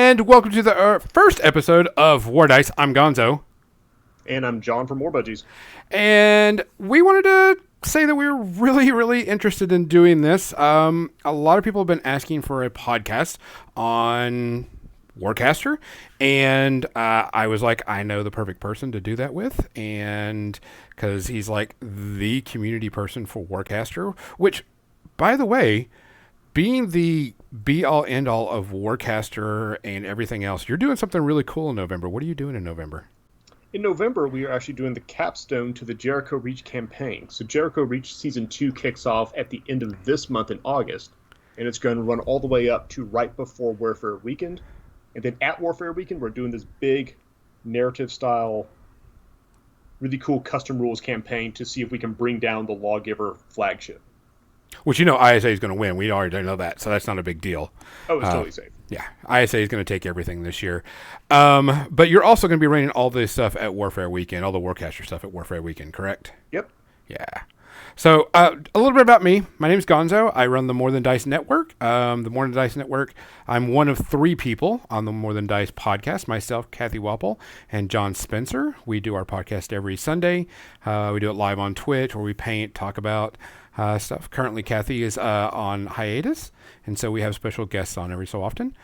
And welcome to the first episode of WarDice. I'm Gonzo. And I'm John from WarBudgies. And we wanted to say that we were really interested in doing this. A lot of people have been asking for a podcast on Warcaster. And I was like, I know the perfect person to do that with. And because he's like the community person for Warcaster, which, by the way, being the be-all, end-all of Warcaster and everything else, you're doing something really cool in November. What are you doing in November? In November, we are actually doing the capstone to the Jericho Reach campaign. So Jericho Reach Season 2 kicks off at the end of this month in August, and it's going to run all the way up to right before Warfare Weekend. And then at Warfare Weekend, we're doing this big narrative-style, really cool custom rules campaign to see if we can bring down the Lawgiver flagship. Which, you know, Aysa is going to win. We already know that, so that's not a big deal. Oh, it's totally safe. Yeah, Aysa is going to take everything this year. But you're also going to be running all this stuff at Warfare Weekend, all the Warcaster stuff at Warfare Weekend, correct? Yep. Yeah. So, a little bit about me. My name's Gonzo. I run the More Than Dice Network. The More Than Dice Network, I'm one of 3 people on the More Than Dice podcast. Myself, Kathy Wapple, and John Spencer. We do our podcast every Sunday. We do it live on Twitch, where we paint, talk about stuff. Currently, Kathy is on hiatus, and so we have special guests on every so often.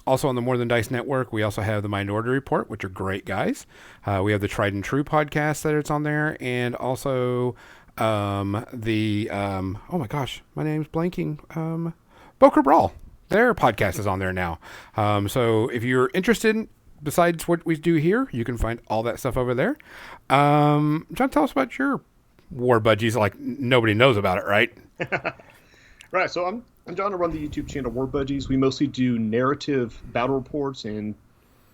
Also on the More Than Dice Network, we also have the Minority Report, which are great guys. We have the Tried and True podcast that it's on there, and also oh my gosh, my name's blanking. Boker Brawl. Their podcast is on there now. So if you're interested, besides what we do here, you can find all that stuff over there. John, tell us about your WarBudgies. Like, nobody knows about it, right? Right, so I'm John. I run the YouTube channel WarBudgies. We mostly do narrative battle reports and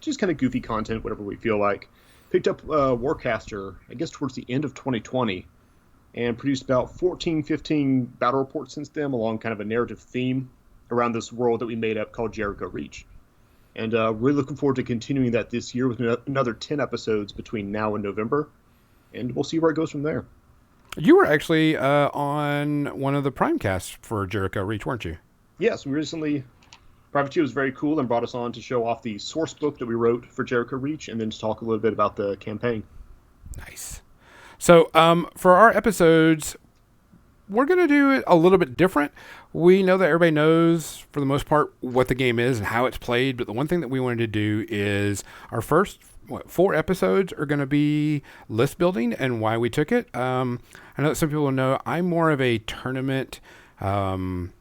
just kind of goofy content, whatever we feel like. Picked up Warcaster, I guess, towards the end of 2020, and produced about 14, 15 battle reports since then, along kind of a narrative theme around this world that we made up called Jericho Reach. And really looking forward to continuing that this year with another 10 episodes between now and November, and we'll see where it goes from there. You were actually on one of the Prime casts for Jericho Reach, weren't you? Yes, we recently... Privateer was very cool and brought us on to show off the source book that we wrote for Jericho Reach and then to talk a little bit about the campaign. Nice. So for our episodes, we're going to do it a little bit different. We know that everybody knows, for the most part, what the game is and how it's played, but the one thing that we wanted to do is our first 4 episodes are going to be list building and why we took it. I know that some people know I'm more of a tournament, and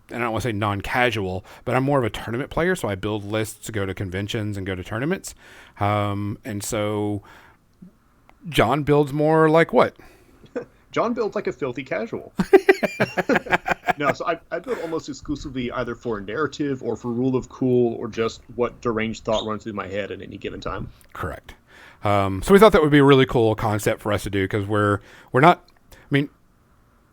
I don't want to say non-casual, but I'm more of a tournament player, so I build lists to go to conventions and go to tournaments. And so John builds more like what? John builds like a filthy casual. No, so I build almost exclusively either for narrative or for rule of cool or just what deranged thought runs through my head at any given time. Correct. So we thought that would be a really cool concept for us to do because we're not, I mean,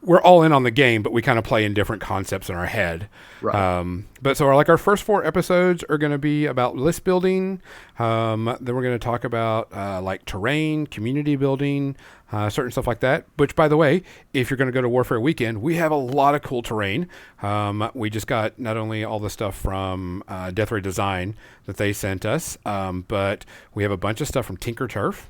we're all in on the game, but we kind of play in different concepts in our head. Right. But so our first 4 episodes are going to be about list building. Then we're going to talk about like terrain, community building, certain stuff like that. Which, by the way, if you're going to go to Warfare Weekend, we have a lot of cool terrain. We just got not only all the stuff from Death Ray Design that they sent us, but we have a bunch of stuff from Tinker Turf.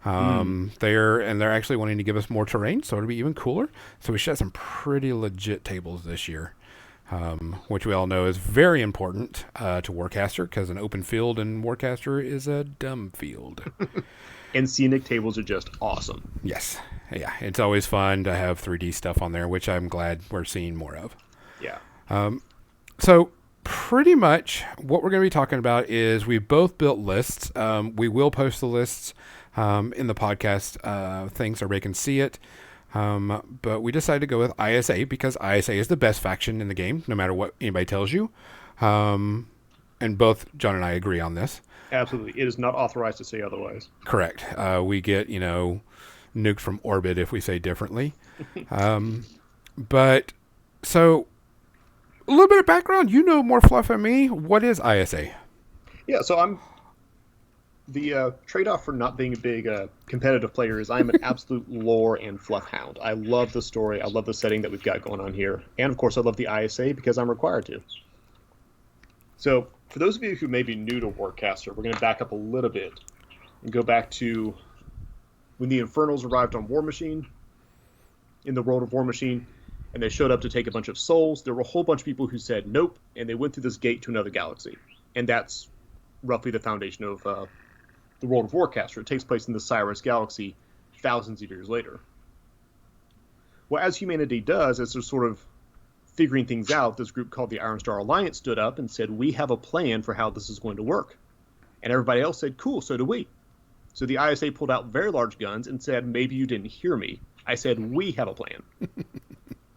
They're actually wanting to give us more terrain, so it'll be even cooler. So we should have some pretty legit tables this year, which we all know is very important to Warcaster because an open field in Warcaster is a dumb field. And scenic tables are just awesome. Yes. Yeah. It's always fun to have 3D stuff on there, which I'm glad we're seeing more of. Yeah. So pretty much what we're going to be talking about is we both built lists. We will post the lists in the podcast thing so everybody can see it. But we decided to go with Aysa because Aysa is the best faction in the game, no matter what anybody tells you. And both John and I agree on this. Absolutely. It is not authorized to say otherwise. Correct. We get, nuked from orbit if we say differently. But so a little bit of background. You know more fluff than me. What is Aysa? Yeah, so I'm the trade-off for not being a big competitive player is I'm an absolute lore and fluff hound. I love the story. I love the setting that we've got going on here. And, of course, I love the Aysa because I'm required to. So For those of you who may be new to Warcaster, we're going to back up a little bit and go back to when the Infernals arrived on War Machine, in the world of War Machine, and they showed up to take a bunch of souls. There were a whole bunch of people who said nope, and they went through this gate to another galaxy. And that's roughly the foundation of the world of Warcaster. It takes place in the Cyrus galaxy thousands of years later. Well, as humanity does, as they're sort of figuring things out, this group called the Iron Star Alliance stood up and said, we have a plan for how this is going to work. And everybody else said, cool, so do we. So the ISA pulled out very large guns and said, maybe you didn't hear me. I said, we have a plan.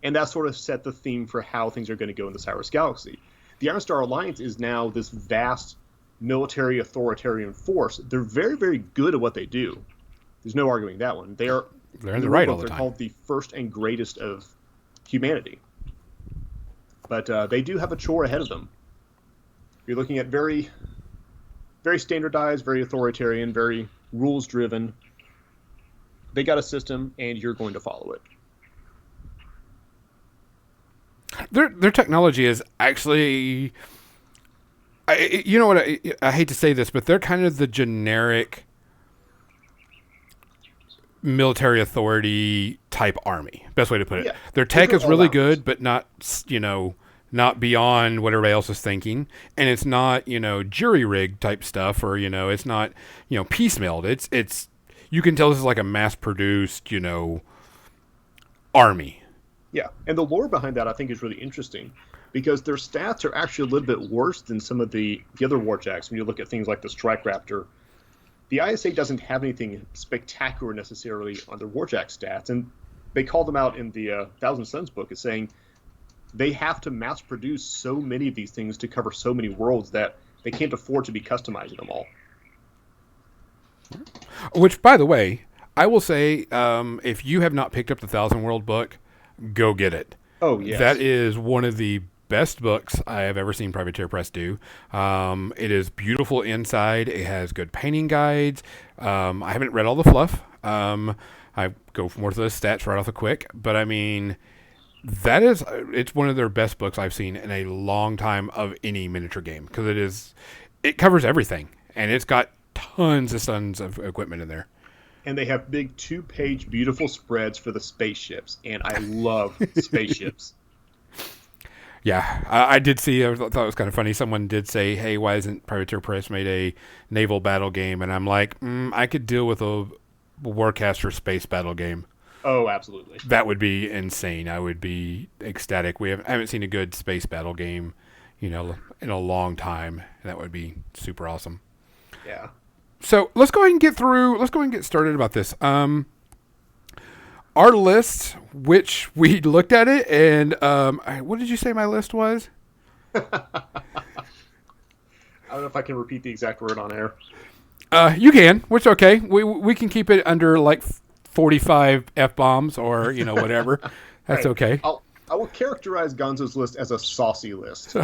And that sort of set the theme for how things are going to go in the Cyrus galaxy. The Iron Star Alliance is now this vast military authoritarian force. They're very, very good at what they do. There's no arguing that one. They're in the right all the they're time. called the first and greatest of humanity. But they do have a chore ahead of them. You're looking at very, very standardized, very authoritarian, very rules-driven. They got a system, and you're going to follow it. Their technology is actually, you know what? I hate to say this, but they're kind of the generic military authority type army. Best way to put it. Yeah. Their tech is really good, but not not beyond what everybody else is thinking, and it's not jury rig type stuff, or it's not piecemealed. It's you can tell this is like a mass produced army. Yeah, and the lore behind that I think is really interesting, because their stats are actually a little bit worse than some of the other warjacks. When you look at things like the Strike Raptor, the ISA doesn't have anything spectacular necessarily on their warjack stats, and they call them out in the Thousand Suns book as saying they have to mass produce so many of these things to cover so many worlds that they can't afford to be customizing them all. Which, by the way, I will say, if you have not picked up the Thousand World book, go get it. Oh, yes. That is one of the best books I have ever seen Privateer Press do. It is beautiful inside. It has good painting guides. I haven't read all the fluff. I go more to the stats right off the quick. But, I mean, it's one of their best books I've seen in a long time of any miniature game, because it covers everything. And it's got tons of equipment in there. And they have big 2-page beautiful spreads for the spaceships, and I love spaceships. Yeah, I did see. I thought it was kind of funny. Someone did say, "Hey, why isn't Privateer Press made a naval battle game?" And I'm like, I could deal with a Warcaster space battle game. Oh, absolutely. That would be insane. I would be ecstatic. I haven't seen a good space battle game, in a long time. That would be super awesome. Yeah. So let's go ahead and get started about this. Our list, which we looked at it, and what did you say my list was? I don't know if I can repeat the exact word on air. You can, which is okay. We can keep it under like 45 F-bombs or whatever. That's right. Okay. I will characterize Gonzo's list as a saucy list.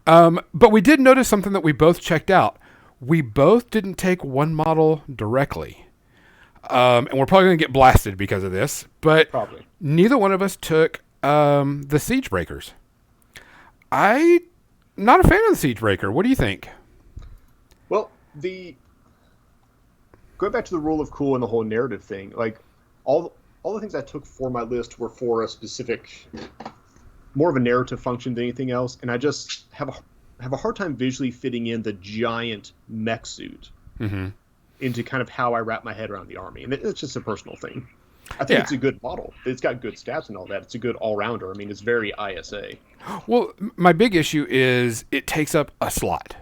But we did notice something that we both checked out. We both didn't take one model directly. And we're probably going to get blasted because of this. But probably. Neither one of us took the Siege Breakers. I'm not a fan of the Siege Breaker. What do you think? Well, going back to the rule of cool and the whole narrative thing, like all the things I took for my list were for a specific, more of a narrative function than anything else, and I just have a hard time visually fitting in the giant mech suit into kind of how I wrap my head around the army, and it's just a personal thing. I think it's a good model. It's got good stats and all that. It's a good all-rounder. I mean, it's very ISA. Well, my big issue is it takes up a slot.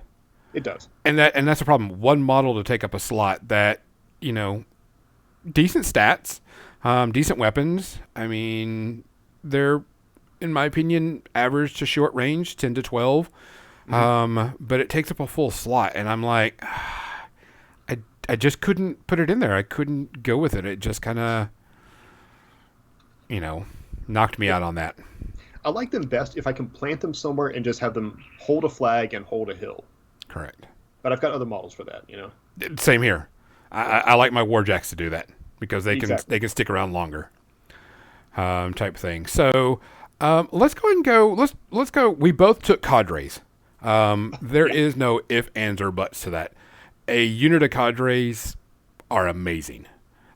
It does. And that's a problem. One model to take up a slot that, decent stats, decent weapons. I mean, they're, in my opinion, average to short range, 10 to 12. But it takes up a full slot. And I'm like, I just couldn't put it in there. I couldn't go with it. It just kind of, knocked me out on that. I like them best if I can plant them somewhere and just have them hold a flag and hold a hill. Correct. But I've got other models for that, Same here. I like my Warjacks to do that because they can stick around longer, type thing. So let's go ahead and go. Let's go. We both took Cadres. There is no if, ands, or buts to that. A unit of cadres are amazing.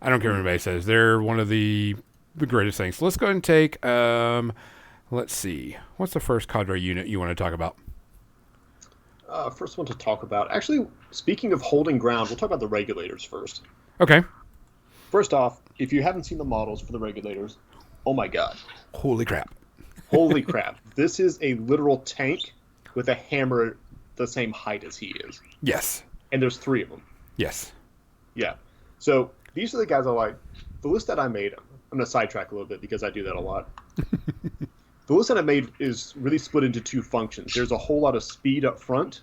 I don't care what anybody says. They're one of the greatest things. So let's go ahead and take, let's see. What's the first cadre unit you want to talk about? First one to talk about. Actually, speaking of holding ground, we'll talk about the Regulators first. Okay. First off, if you haven't seen the models for the Regulators, oh my god. Holy crap. Holy crap. This is a literal tank with a hammer the same height as he is. Yes. And there's 3 of them. Yes. Yeah. So these are the guys I like. The list that I made, I'm going to sidetrack a little bit because I do that a lot. The list that I made is really split into 2 functions. There's a whole lot of speed up front,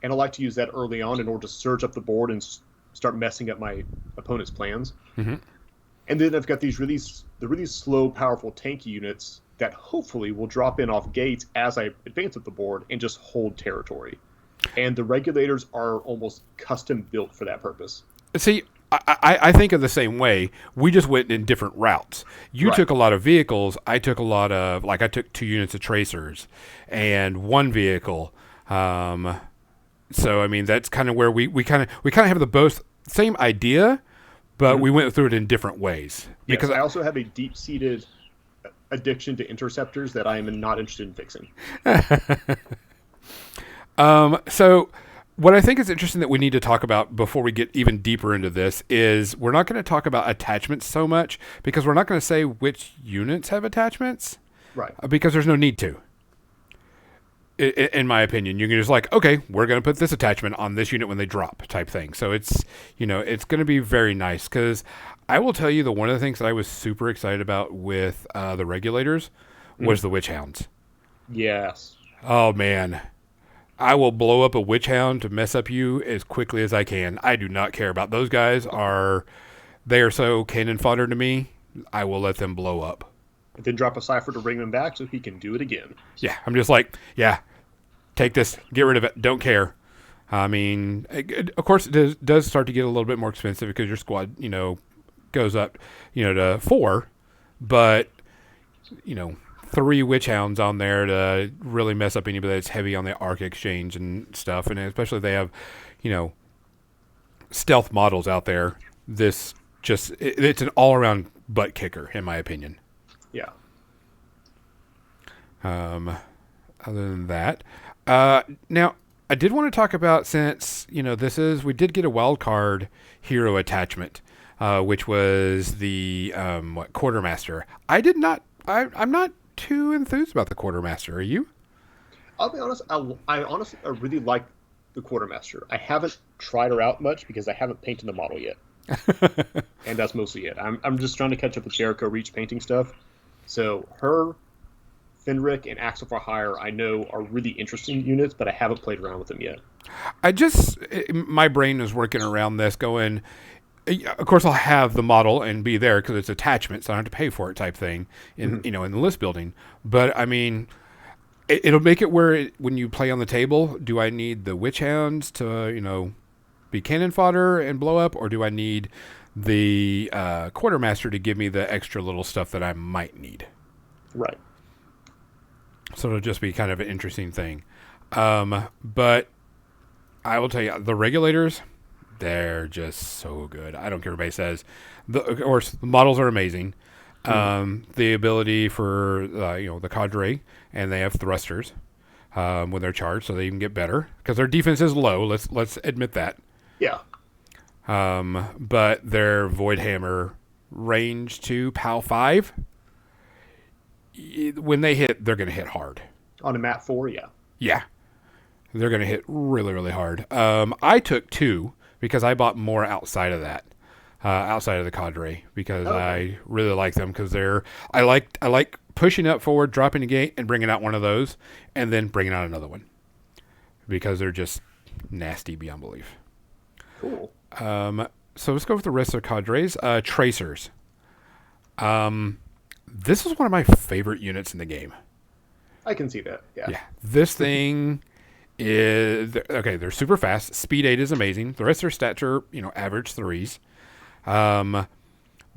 and I like to use that early on in order to surge up the board and start messing up my opponent's plans. Mm-hmm. And then I've got these really slow, powerful tanky units that hopefully will drop in off gates as I advance up the board and just hold territory. And the Regulators are almost custom built for that purpose. See, I think of the same way. We just went in different routes. You took a lot of vehicles. I took a lot of, I took 2 units of tracers and 1 vehicle. So, I mean, that's kind of where we kind of have the both same idea, but we went through it in different ways. Because I also have a deep-seated addiction to interceptors that I am not interested in fixing. So what I think is interesting that we need to talk about before we get even deeper into this is we're not going to talk about attachments so much because we're not going to say which units have attachments. Right. Because there's no need to. In my opinion, you can just okay, we're going to put this attachment on this unit when they drop type thing. So it's going to be very nice because I will tell you that one of the things that I was super excited about with the Regulators was the Witch Hounds. Yes. Oh, man. I will blow up a Witch Hound to mess up you as quickly as I can. I do not care about those guys. They are so cannon fodder to me. I will let them blow up. And then drop a cipher to bring them back so he can do it again. Yeah, I'm just take this, get rid of it, don't care. I mean, of course, it does start to get a little bit more expensive because your squad, goes up, to 4, but, 3 Witch Hounds on there to really mess up anybody that's heavy on the Arc Exchange and stuff, and especially if they have, stealth models out there. It's an all-around butt kicker, in my opinion. Yeah. Other than that, now I did want to talk about since we did get a wild card hero attachment, which was the Quartermaster. I'm not too enthused about the Quartermaster. Are you? I'll be honest. I honestly really like the Quartermaster. I haven't tried her out much because I haven't painted the model yet, and that's mostly it. I'm just trying to catch up with Jericho Reach painting stuff. So her, Fenric, and Axel for Hire I know are really interesting units, but I haven't played around with them yet. My brain is working around this going, of course I'll have the model and be there because it's attachment, so I don't have to pay for it type thing in in the list building. But I mean, it'll make it where when you play on the table, do I need the Witch Hounds to, be cannon fodder and blow up, or do I need the Quartermaster to give me the extra little stuff that I might need? Right. So it'll just be kind of an interesting thing. But I will tell you, the Regulators, they're just so good. I don't care what everybody says. Of course, the models are amazing. The ability for, the Cadre, and they have thrusters when they're charged, so they even get better. Because their defense is low, let's admit that. Yeah. But their Void Hammer range to POW 5, when they hit, they're going to hit hard. On a mat 4, yeah. Yeah. They're going to hit really, really hard. I took 2 because I bought more outside of that, outside of the Cadre, because I really like them because I like pushing up forward, dropping a gate, and bringing out one of those, and then bringing out another one because they're just nasty beyond belief. Cool. So let's go with the rest of the Cadres. Tracers. This is one of my favorite units in the game. I can see that, yeah. Yeah. This thing is... Okay, they're super fast. Speed 8 is amazing. The rest of their stats are, average 3s.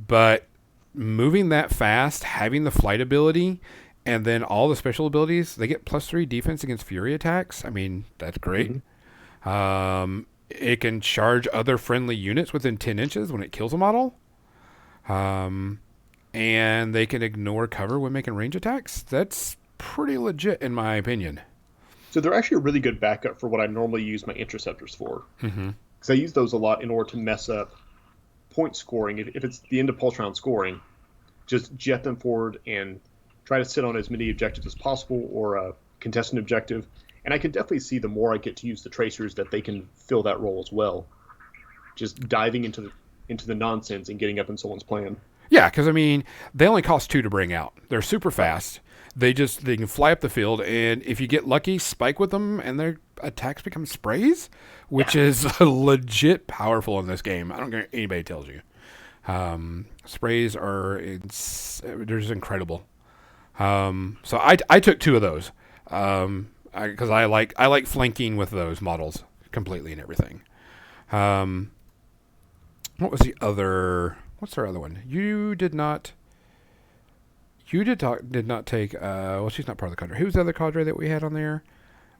But moving that fast, having the flight ability, And then all the special abilities, they get +3 defense against fury attacks. I mean, that's great. It can charge other friendly units within 10 inches when it kills a model. And they can ignore cover when making range attacks. That's pretty legit, in my opinion. So they're actually a really good backup for what I normally use my interceptors for. Because I use those a lot in order to mess up point scoring. If it's the end of pulse round scoring, just jet them forward and try to sit on as many objectives as possible, or a contestant objective. And I can definitely see the more I get to use the tracers that they can fill that role as well. Just diving into the nonsense and getting up in someone's plan. Yeah, because I mean, they only cost 2 to bring out. They're super fast. They can fly up the field, and if you get lucky, spike with them, and their attacks become sprays, which is legit powerful in this game. I don't care what anybody tells you. Sprays they're just incredible. So I took 2 of those because I like flanking with those models completely and everything. What was the other? What's our other one? You did not take. Well, she's not part of the cadre. Who's the other cadre that we had on there?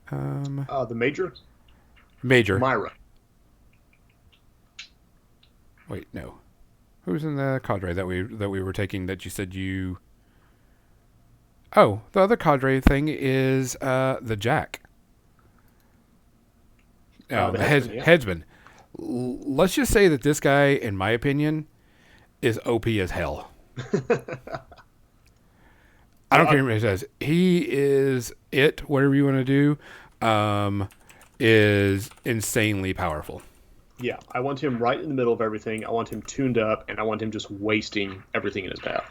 The major. Myra. Wait, no. Who's in the cadre that we were taking that you said you? Oh, the other cadre thing is the Jack. The headsman. Let's just say that this guy, in my opinion, is OP as hell. I don't care what he says. He is whatever you want to do, is insanely powerful. Yeah, I want him right in the middle of everything. I want him tuned up, and I want him just wasting everything in his path.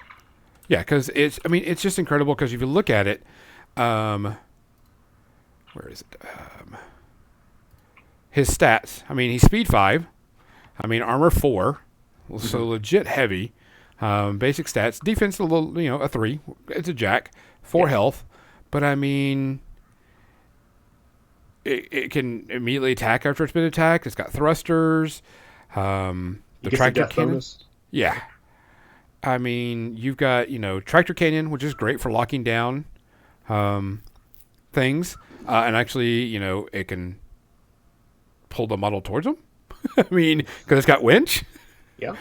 Yeah, because it's just incredible, because if you look at it, where is it? His stats, I mean, he's speed 5, armor 4, so legit heavy. Basic stats, defense a little, a 3. It's a Jack, 4 health, but I mean, it can immediately attack after it's been attacked. It's got thrusters, the tractor cannon. Bonus. Yeah, I mean, you've got tractor cannon, which is great for locking down things, and actually, it can pull the model towards them. I mean, because it's got winch. Yeah.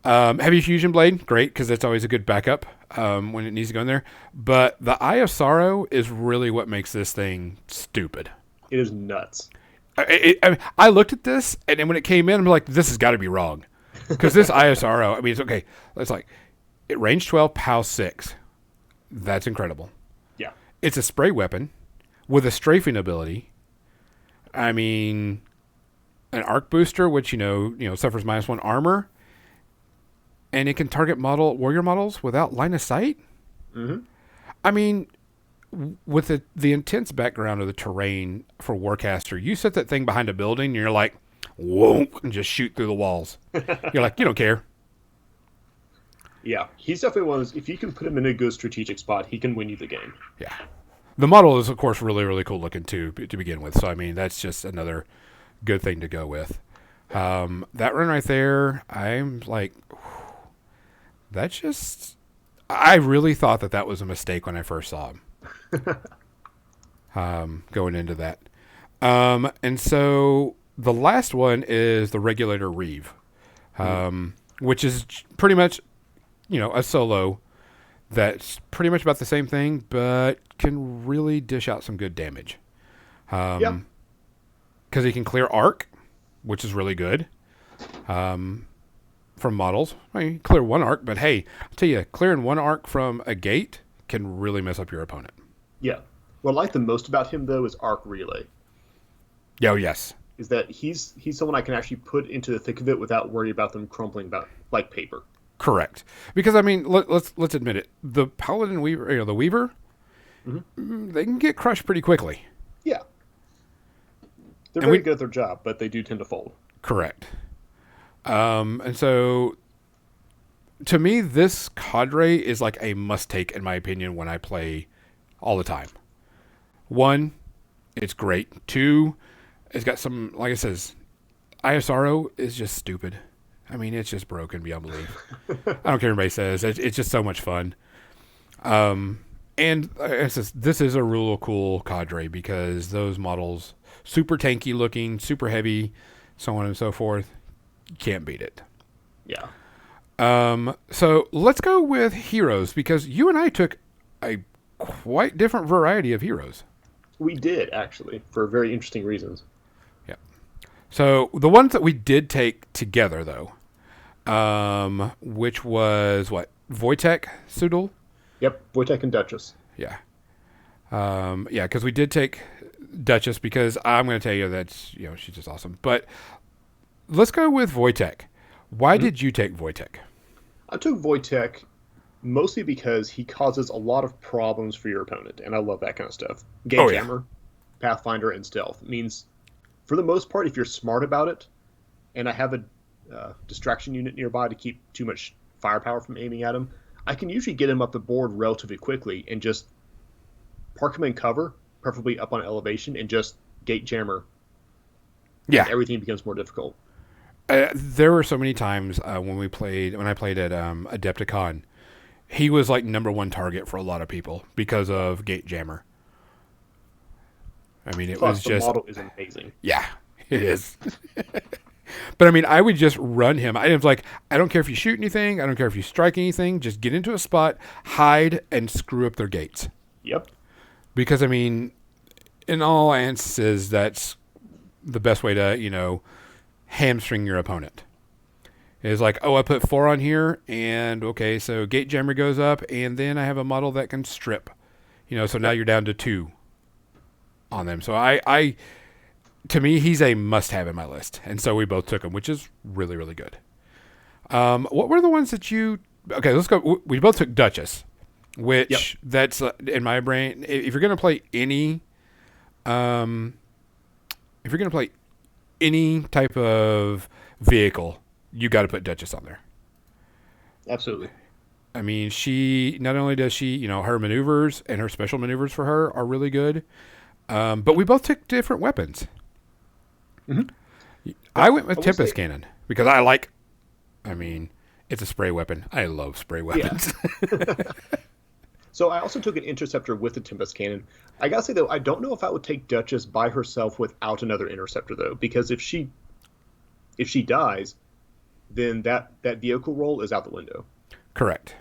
Heavy fusion blade, great, because that's always a good backup when it needs to go in there. But the Eye of Sorrow is really what makes this thing stupid. It is nuts. I looked at this, and then when it came in, I'm like, this has got to be wrong. Because this Eye of Sorrow, it's okay. It's like, it range 12, POW 6. That's incredible. Yeah. It's a spray weapon with a strafing ability. I mean, an arc booster, which, suffers -1 armor. And it can target warrior models without line of sight. Mm-hmm. I mean, with the intense background of the terrain for Warcaster, you set that thing behind a building, and you're like, whoa, and just shoot through the walls. You're like, you don't care. Yeah, he's definitely one of those, if you can put him in a good strategic spot, he can win you the game. Yeah. The model is, of course, really, really cool looking, too, to begin with. So, I mean, that's just another good thing to go with. That run right there, I'm like... That's just... I really thought that was a mistake when I first saw him. Going into that. And so the last one is the Regulator Reeve, which is pretty much, a solo that's pretty much about the same thing, but can really dish out some good damage. Because he can clear arc, which is really good. From models. I mean, clear 1 arc, but hey, I'll tell you, clearing 1 arc from a gate can really mess up your opponent. Yeah. What I like the most about him, though, is arc relay. Oh, yes. Is that he's someone I can actually put into the thick of it without worrying about them crumpling about like paper. Correct. Because, I mean, let's admit it. The Paladin Weaver, the Weaver, they can get crushed pretty quickly. Yeah. They're very good at their job, but they do tend to fold. Correct. And so, to me, this cadre is like a must-take, in my opinion, when I play all the time. 1, it's great. 2, it's got some, like it says, ISRO is just stupid. I mean, it's just broken beyond belief. I don't care what anybody says. It's just so much fun. And this is a real cool cadre because those models, super tanky looking, super heavy, so on and so forth, you can't beat it. Yeah. So let's go with heroes because you and I took a quite different variety of heroes. We did, actually, for very interesting reasons. Yeah. So the ones that we did take together, though, which was what? Voitek, Sudel? Yep, Voitek and Duchess. Yeah. Yeah, because we did take Duchess because I'm going to tell you that she's just awesome. But let's go with Voitek. Why did you take Voitek? I took Voitek mostly because he causes a lot of problems for your opponent, and I love that kind of stuff. Gate Jammer, Pathfinder, and Stealth means, for the most part, if you're smart about it, and I have a distraction unit nearby to keep too much firepower from aiming at him, I can usually get him up the board relatively quickly and just park him in cover, preferably up on elevation, and just Gate Jammer. Yeah. And everything becomes more difficult. There were so many times when I played at Adepticon, he was like number one target for a lot of people because of Gate Jammer. I mean, Plus, the model is amazing. Yeah, it is. But I mean, I would just run him. I was like, I don't care if you shoot anything. I don't care if you strike anything. Just get into a spot, hide, and screw up their gates. Yep. Because I mean, in all instances, that's the best way to hamstring your opponent. It's like, I put 4 on here, and okay, so Gate Jammer goes up, and then I have a model that can strip. So now you're down to 2 on them. So to me, he's a must-have in my list, and so we both took him, which is really, really good. What were the ones that you? Okay, let's go. We both took Duchess, which that's in my brain. If you're gonna play any, type of vehicle, you got to put Duchess on there. Absolutely. I mean, she not only does she, her maneuvers and her special maneuvers for her are really good, but we both took different weapons. Mm-hmm. I went with Tempest Cannon because it's a spray weapon. I love spray weapons. Yeah. So I also took an Interceptor with the Tempest Cannon. I gotta say, though, I don't know if I would take Duchess by herself without another Interceptor, though, because if she dies, then that vehicle role is out the window. Correct.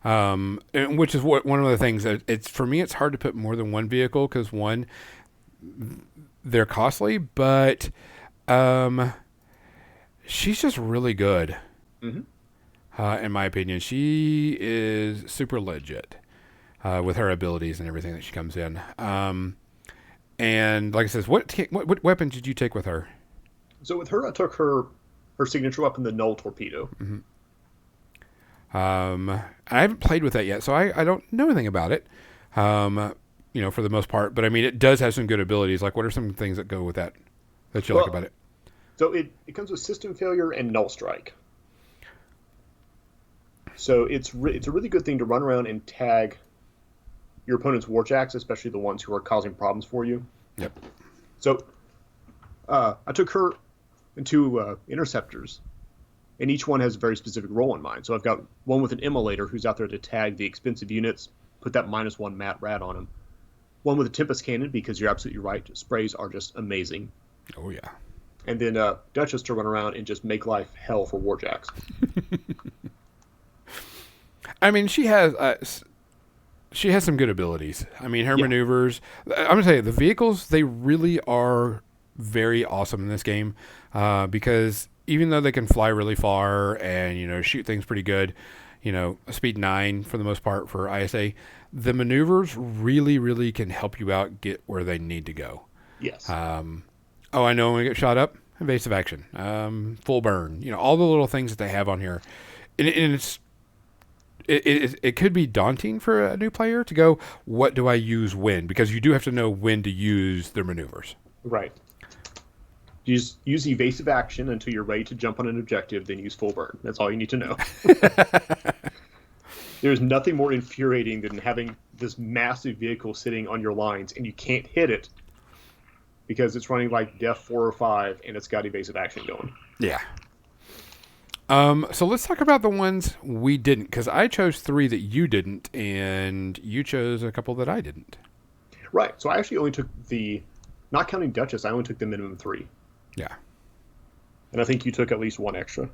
And which is one of the things that for me, it's hard to put more than one vehicle because one, they're costly, but she's just really good. Mm-hmm. In my opinion, she is super legit with her abilities and everything that she comes in. And like I says, what weapon did you take with her? So with her, I took her signature weapon, the Null Torpedo. Mm-hmm. I haven't played with that yet, so I don't know anything about it. For the most part, but I mean, it does have some good abilities. Like, what are some things that go with that you like about it? So it comes with System Failure and Null Strike. So it's a really good thing to run around and tag your opponent's Warjacks, especially the ones who are causing problems for you. Yep. So I took her into Interceptors, and each one has a very specific role in mind. So I've got one with an Immolator who's out there to tag the expensive units, put that -1 Mat Rad on them. One with a Tempest Cannon, because you're absolutely right, sprays are just amazing. Oh, yeah. And then Duchess to run around and just make life hell for Warjacks. I mean, she has some good abilities. I mean, her maneuvers. I'm going to tell you, the vehicles, they really are very awesome in this game because even though they can fly really far and, shoot things pretty good, speed 9 for the most part for Aysa, the maneuvers really, really can help you out get where they need to go. Yes. I know when we get shot up, evasive action, full burn, all the little things that they have on here. And it could be daunting for a new player to go, what do I use when? Because you do have to know when to use their maneuvers. Right. You just use evasive action until you're ready to jump on an objective, then use full burn. That's all you need to know. There's nothing more infuriating than having this massive vehicle sitting on your lines and you can't hit it because it's running like Def 4 or 5 and it's got evasive action going. Yeah. So let's talk about the ones we didn't, because I chose 3 that you didn't, and you chose a couple that I didn't. Right. So I actually only took not counting Duchess, I only took the minimum 3. Yeah. And I think you took at least 1 extra.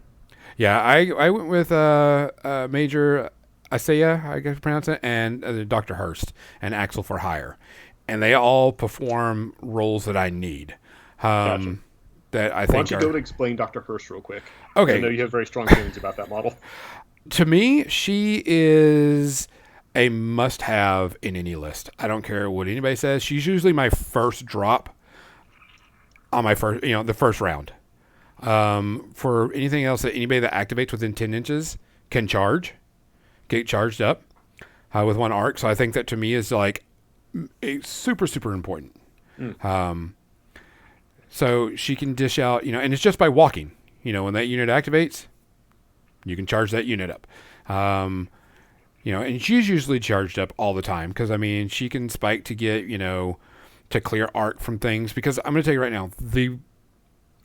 Yeah, I went with Major Aysa, I guess you pronounce it, and Dr. Hurst and Axel for hire. And they all perform roles that I need. Gotcha. That I Why think don't you go and explain Dr. Hurst real quick? Okay. I know you have very strong feelings about that model. To me, she is a must-have in any list. I don't care what anybody says. She's usually my first drop on my first, the first round. For anything else that anybody that activates within 10 inches can get charged up with 1 arc. So I think that to me is like super, super important. So she can dish out, and it's just by walking. When that unit activates, you can charge that unit up. And she's usually charged up all the time because, she can spike to get, to clear arc from things. Because I'm going to tell you right now, the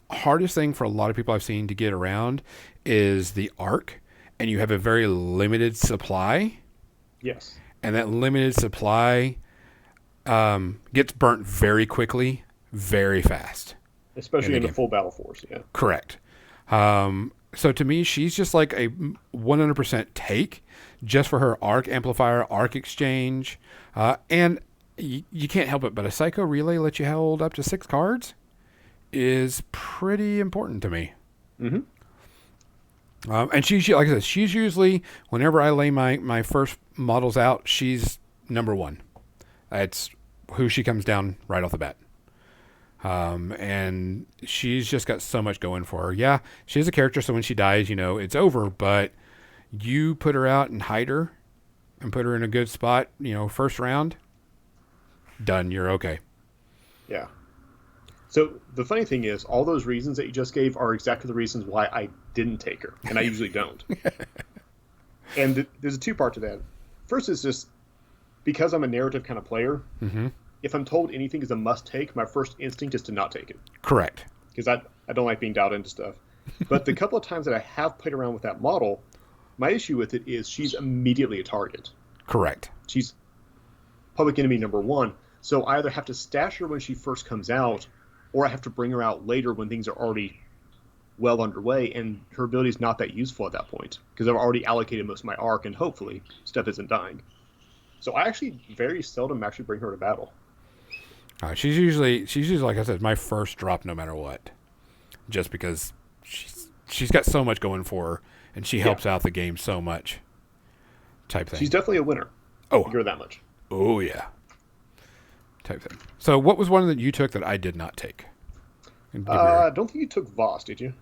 hardest thing for a lot of people I've seen to get around is the arc, and you have a very limited supply. Yes. And that limited supply gets burnt very quickly, very fast. Especially in a full battle force, yeah. Correct. So to me, she's just like a 100% take just for her arc amplifier, arc exchange. And you can't help it, but a Psycho Relay lets you hold up to 6 cards is pretty important to me. Mm-hmm. And she's, like I said, she's usually, whenever I lay my first models out, she's number 1. That's who she comes down right off the bat. And she's just got so much going for her. Yeah, she's a character, so when she dies, it's over, but you put her out and hide her and put her in a good spot, first round, done, you're okay. Yeah. So the funny thing is, all those reasons that you just gave are exactly the reasons why I didn't take her, and I usually don't. And there's a 2-part to that. First is just because I'm a narrative kind of player, if I'm told anything is a must-take, my first instinct is to not take it. Correct. Because I don't like being dialed into stuff. But the couple of times that I have played around with that model, my issue with it is she's immediately a target. Correct. She's public enemy number 1. So I either have to stash her when she first comes out, or I have to bring her out later when things are already well underway, and her ability is not that useful at that point, because I've already allocated most of my arc, and hopefully stuff isn't dying. So I actually very seldom actually bring her to battle. She's usually, like I said, my first drop no matter what, just because she's got so much going for her, and she helps out the game so much. Type thing. She's definitely a winner. Oh, I'll give her that much. Oh yeah. Type thing. So what was one that you took that I did not take? I don't think you took Voss, did you?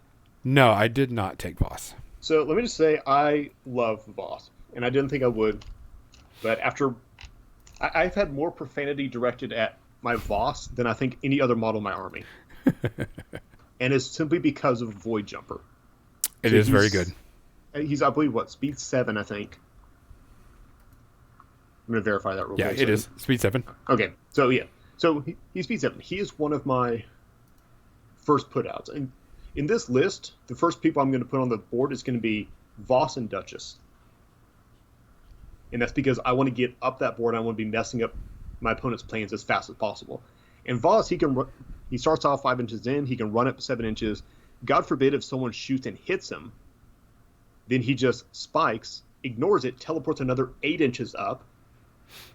No, I did not take Voss. So let me just say I love Voss, and I didn't think I would, but after I've had more profanity directed at my Voss than I think any other model in my army. And it's simply because of Void Jumper. It is very good. He's, I believe, speed 7, I think. I'm going to verify that real quick. Yeah, it is. Speed 7. Okay, so yeah. So he's speed 7. He is one of my first putouts. And in this list, the first people I'm going to put on the board is going to be Voss and Duchess. And that's because I want to get up that board, and I want to be messing up my opponent's plans as fast as possible. And Voss, he starts off 5 inches in, he can run up 7 inches. God forbid if someone shoots and hits him, then he just spikes, ignores it, teleports another 8 inches up,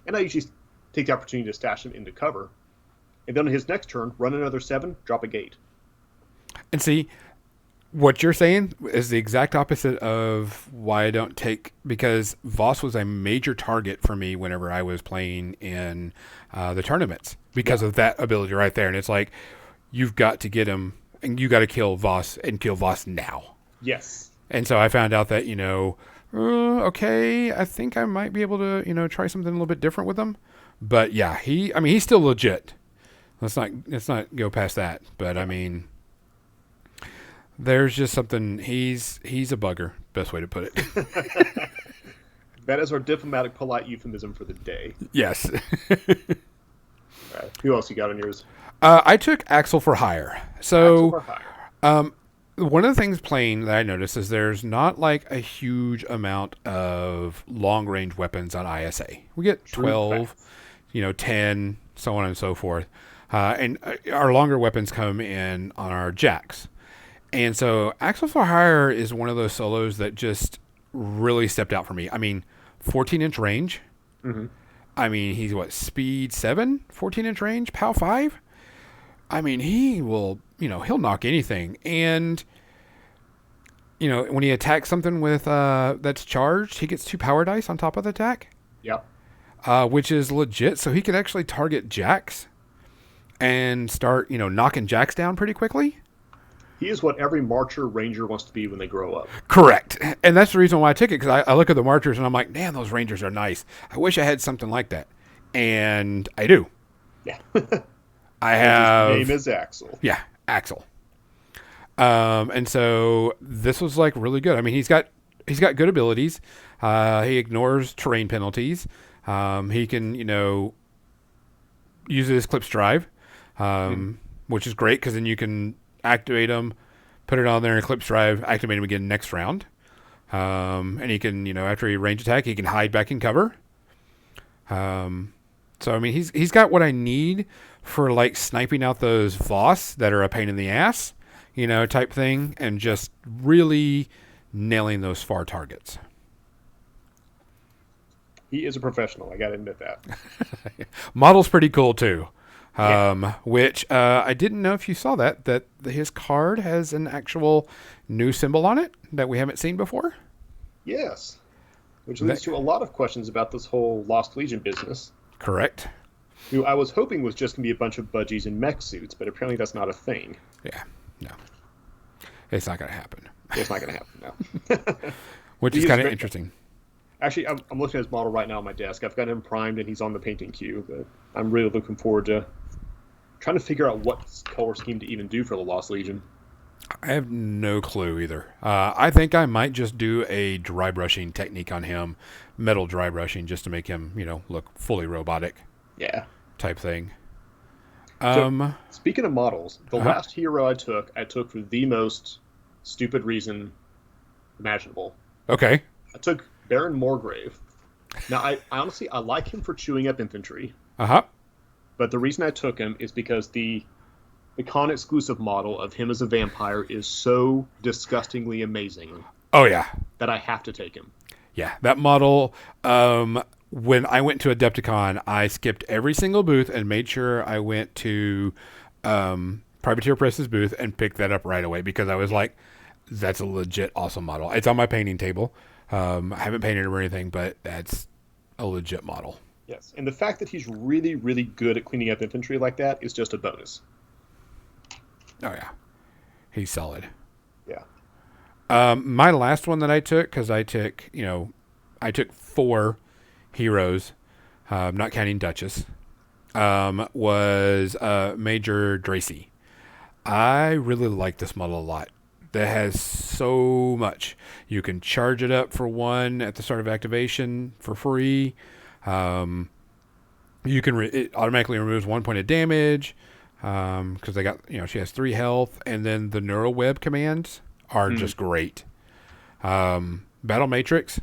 and I usually take the opportunity to stash him into cover. And then on his next turn, run another 7, drop a gate. And see, what you're saying is the exact opposite of why I don't take, because Voss was a major target for me whenever I was playing in the tournaments because of that ability right there. And it's like, you've got to get him, and you got to kill Voss and kill Voss now. Yes. And so I found out that, okay, I think I might be able to, try something a little bit different with him. But yeah, he's still legit. Let's not go past that. But there's just something, he's a bugger, best way to put it. That is our diplomatic, polite euphemism for the day. Yes. All right. Who else you got on yours? I took Axel for hire. So, Axel for hire. one of the things playing that I noticed is there's not like a huge amount of long range weapons on ISA. We get 12, 10, so on and so forth. And our longer weapons come in on our jacks. And so Axel for Hire is one of those solos that just really stepped out for me. I mean, 14-inch range. Mm-hmm. I mean, he's speed 7, 14-inch range, POW 5. I mean, he will, he'll knock anything. And, when he attacks something with that's charged, he gets 2 power dice on top of the attack. Yep. Which is legit. So he can actually target jacks and start, knocking jacks down pretty quickly. He is what every Marcher Ranger wants to be when they grow up. Correct. And that's the reason why I took it, because I look at the Marchers and I'm like, man, those Rangers are nice. I wish I had something like that. And I do. Yeah. I have... His name is Axel. Yeah, Axel. And so this was like really good. I mean, he's got good abilities. He ignores terrain penalties. He can, use his Clips Drive, which is great because then you can activate him, put it on there in Clips Drive, activate him again next round. And he can, after he range attack, he can hide back in cover. So I mean, he's got what I need for like sniping out those Voss that are a pain in the ass, type thing, and just really nailing those far targets. He is a professional. I got to admit that. Model's pretty cool too. Yeah. Which I didn't know if you saw that his card has an actual new symbol on it that we haven't seen before. Yes. Which leads to a lot of questions about this whole Lost Legion business. Correct. Who I was hoping was just going to be a bunch of budgies in mech suits, but apparently that's not a thing. Yeah, no. It's not going to happen. It's not going to happen, no. Which is kind of interesting. Actually, I'm looking at his model right now on my desk. I've got him primed and he's on the painting queue, but I'm really looking forward to trying to figure out what color scheme to even do for the Lost Legion. I have no clue either. I think I might just do a dry brushing technique on him, metal dry brushing, just to make him, look fully robotic. Yeah. Type thing. So, speaking of models, the last hero I took for the most stupid reason imaginable. Okay. I took Baron Morgrave. Now, I honestly, I like him for chewing up infantry. Uh-huh. But the reason I took him is because the con exclusive model of him as a vampire is so disgustingly amazing. Oh, yeah. That I have to take him. Yeah, that model, when I went to Adepticon, I skipped every single booth and made sure I went to Privateer Press's booth and picked that up right away because I was like, that's a legit awesome model. It's on my painting table. I haven't painted it or anything, but that's a legit model. Yes, and the fact that he's really, really good at cleaning up infantry like that is just a bonus. Oh, yeah. He's solid. Yeah. My last one that I took, because I took 4 heroes, not counting Duchess, was Major Drayce. I really like this model a lot. That has so much. You can charge it up for 1 at the start of activation for free. You can it automatically removes 1 point of damage because they got she has 3 health, and then the neural web commands are just great. Battle Matrix.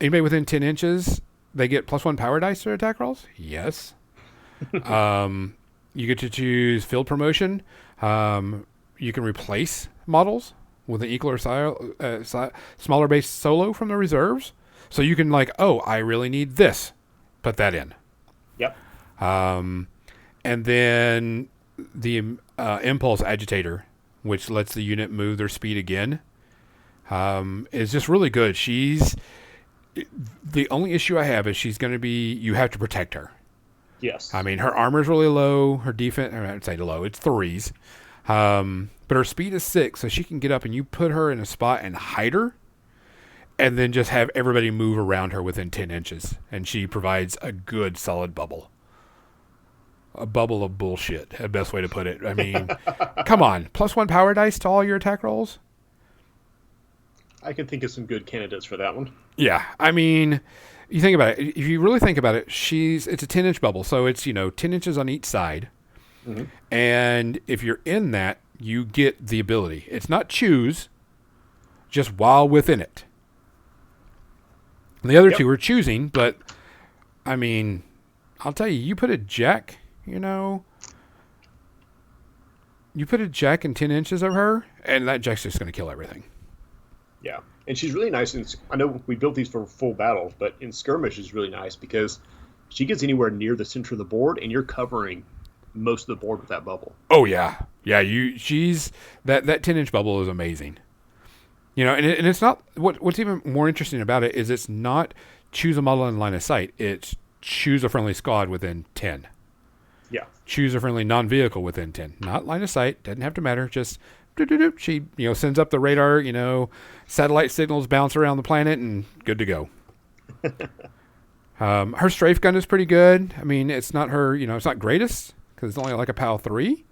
Anybody within 10 inches, they get +1 power dice to attack rolls. Yes. You get to choose field promotion. You can replace models with an equal or smaller base solo from the reserves. So you can I really need this. Put that in. Yep. And then the Impulse Agitator, which lets the unit move their speed again, is just really good. The only issue I have is she's going to be, you have to protect her. Yes. I mean, her armor's really low. Her defense, I would say low. It's 3s. But her speed is 6, so she can get up and you put her in a spot and hide her, and then just have everybody move around her within 10 inches. And she provides a good, solid bubble. A bubble of bullshit, the best way to put it. I mean, come on. +1 power dice to all your attack rolls? I can think of some good candidates for that one. Yeah. I mean, you think about it. If you really think about it, it's a 10-inch bubble. So it's, 10 inches on each side. Mm-hmm. And if you're in that, you get the ability. It's not choose, just while within it. And the other two are choosing, but I mean, I'll tell you, you put a jack, you put a jack in 10 inches of her, and that jack's just going to kill everything. Yeah, and she's really nice. And I know we built these for full battle, but in skirmish is really nice because she gets anywhere near the center of the board, and you're covering most of the board with that bubble. Oh yeah, yeah. She's that 10-inch bubble is amazing. And it's not what's even more interesting about it is it's not choose a model in line of sight. It's choose a friendly squad within 10. Yeah. Choose a friendly non-vehicle within 10. Not line of sight. Doesn't have to matter. Just she sends up the radar. Satellite signals bounce around the planet and good to go. Her strafe gun is pretty good. I mean, it's not her. It's not greatest because it's only like a PAL 3,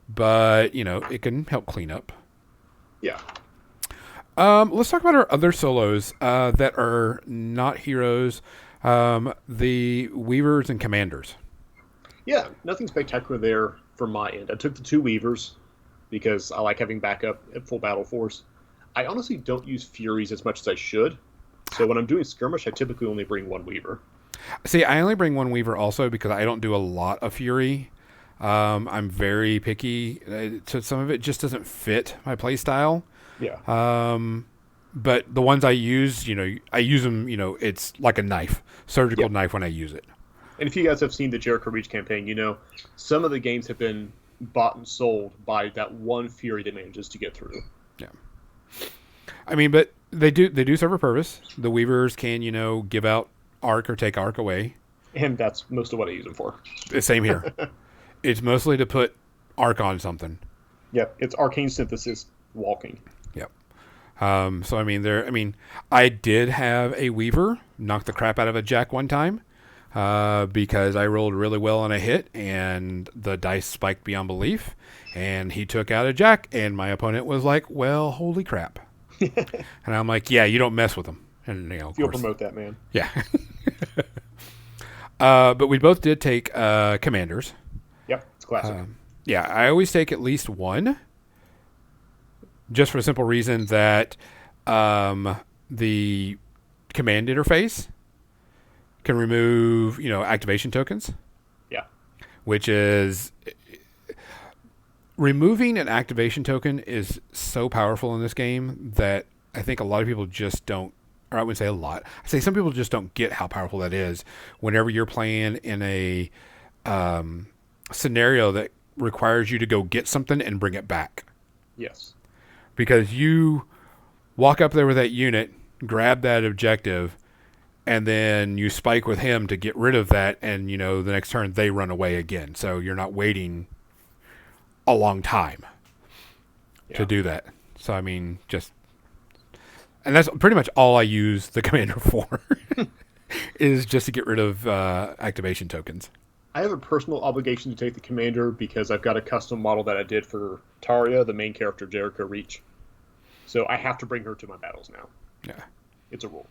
but it can help clean up. Yeah. Let's talk about our other solos that are not heroes. The Weavers and Commanders. Yeah, nothing spectacular there from my end. I took the 2 Weavers because I like having backup at full battle force. I honestly don't use Furies as much as I should. So when I'm doing skirmish, I typically only bring 1 Weaver. See, I only bring 1 Weaver also because I don't do a lot of Fury. I'm very picky. So some of it just doesn't fit my play style. Yeah. But the ones I use, I use them, it's like a knife, surgical knife when I use it. And if you guys have seen the Jericho Reach campaign, some of the games have been bought and sold by that 1 Fury that manages to get through. Yeah. I mean, but they do serve a purpose. The Weavers can, give out arc or take arc away. And that's most of what I use them for. The same here. It's mostly to put arc on something. Yep, it's arcane synthesis walking. Yep. So I did have a Weaver knock the crap out of a Jack one time. Because I rolled really well on a hit and the dice spiked beyond belief and he took out a Jack and my opponent was like, well, holy crap. And I'm like, yeah, you don't mess with them. And of You'll course, promote that, man. Yeah. But we both did take Commanders. Yep, it's classic. Yeah, I always take at least 1 just for the simple reason that the command interface can remove, activation tokens. Yeah. Which is removing an activation token is so powerful in this game that I think a lot of people just don't, or I wouldn't say a lot. I say some people just don't get how powerful that is whenever you're playing in a scenario that requires you to go get something and bring it back. Yes. Because you walk up there with that unit, grab that objective, and then you spike with him to get rid of that, and, the next turn they run away again. So you're not waiting a long time to do that. So, and that's pretty much all I use the commander for, is just to get rid of activation tokens. I have a personal obligation to take the commander because I've got a custom model that I did for Taria, the main character of Jericho Reach. So I have to bring her to my battles now. Yeah. It's a rule.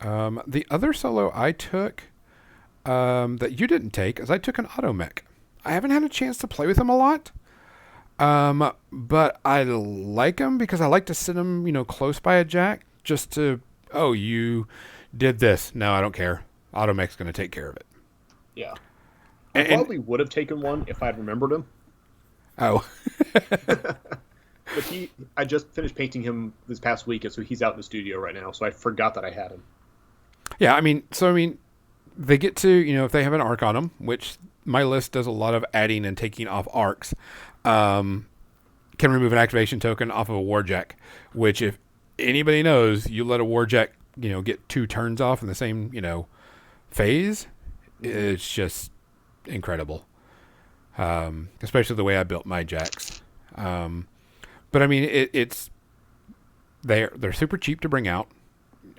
The other solo I took that you didn't take is I took an Automech. I haven't had a chance to play with him a lot, but I like him because I like to sit him, close by a Jack just to, you did this. No, I don't care. Automech's going to take care of it. Yeah. I probably would have taken one if I'd remembered him. Oh. But I just finished painting him this past week, and so he's out in the studio right now, so I forgot that I had him. Yeah, they get to, if they have an arc on them, which my list does a lot of adding and taking off arcs, can remove an activation token off of a Warjack, which if anybody knows, you let a Warjack, get 2 turns off in the same, phase, it's just incredible. Especially the way I built my Jacks. But it's they're super cheap to bring out.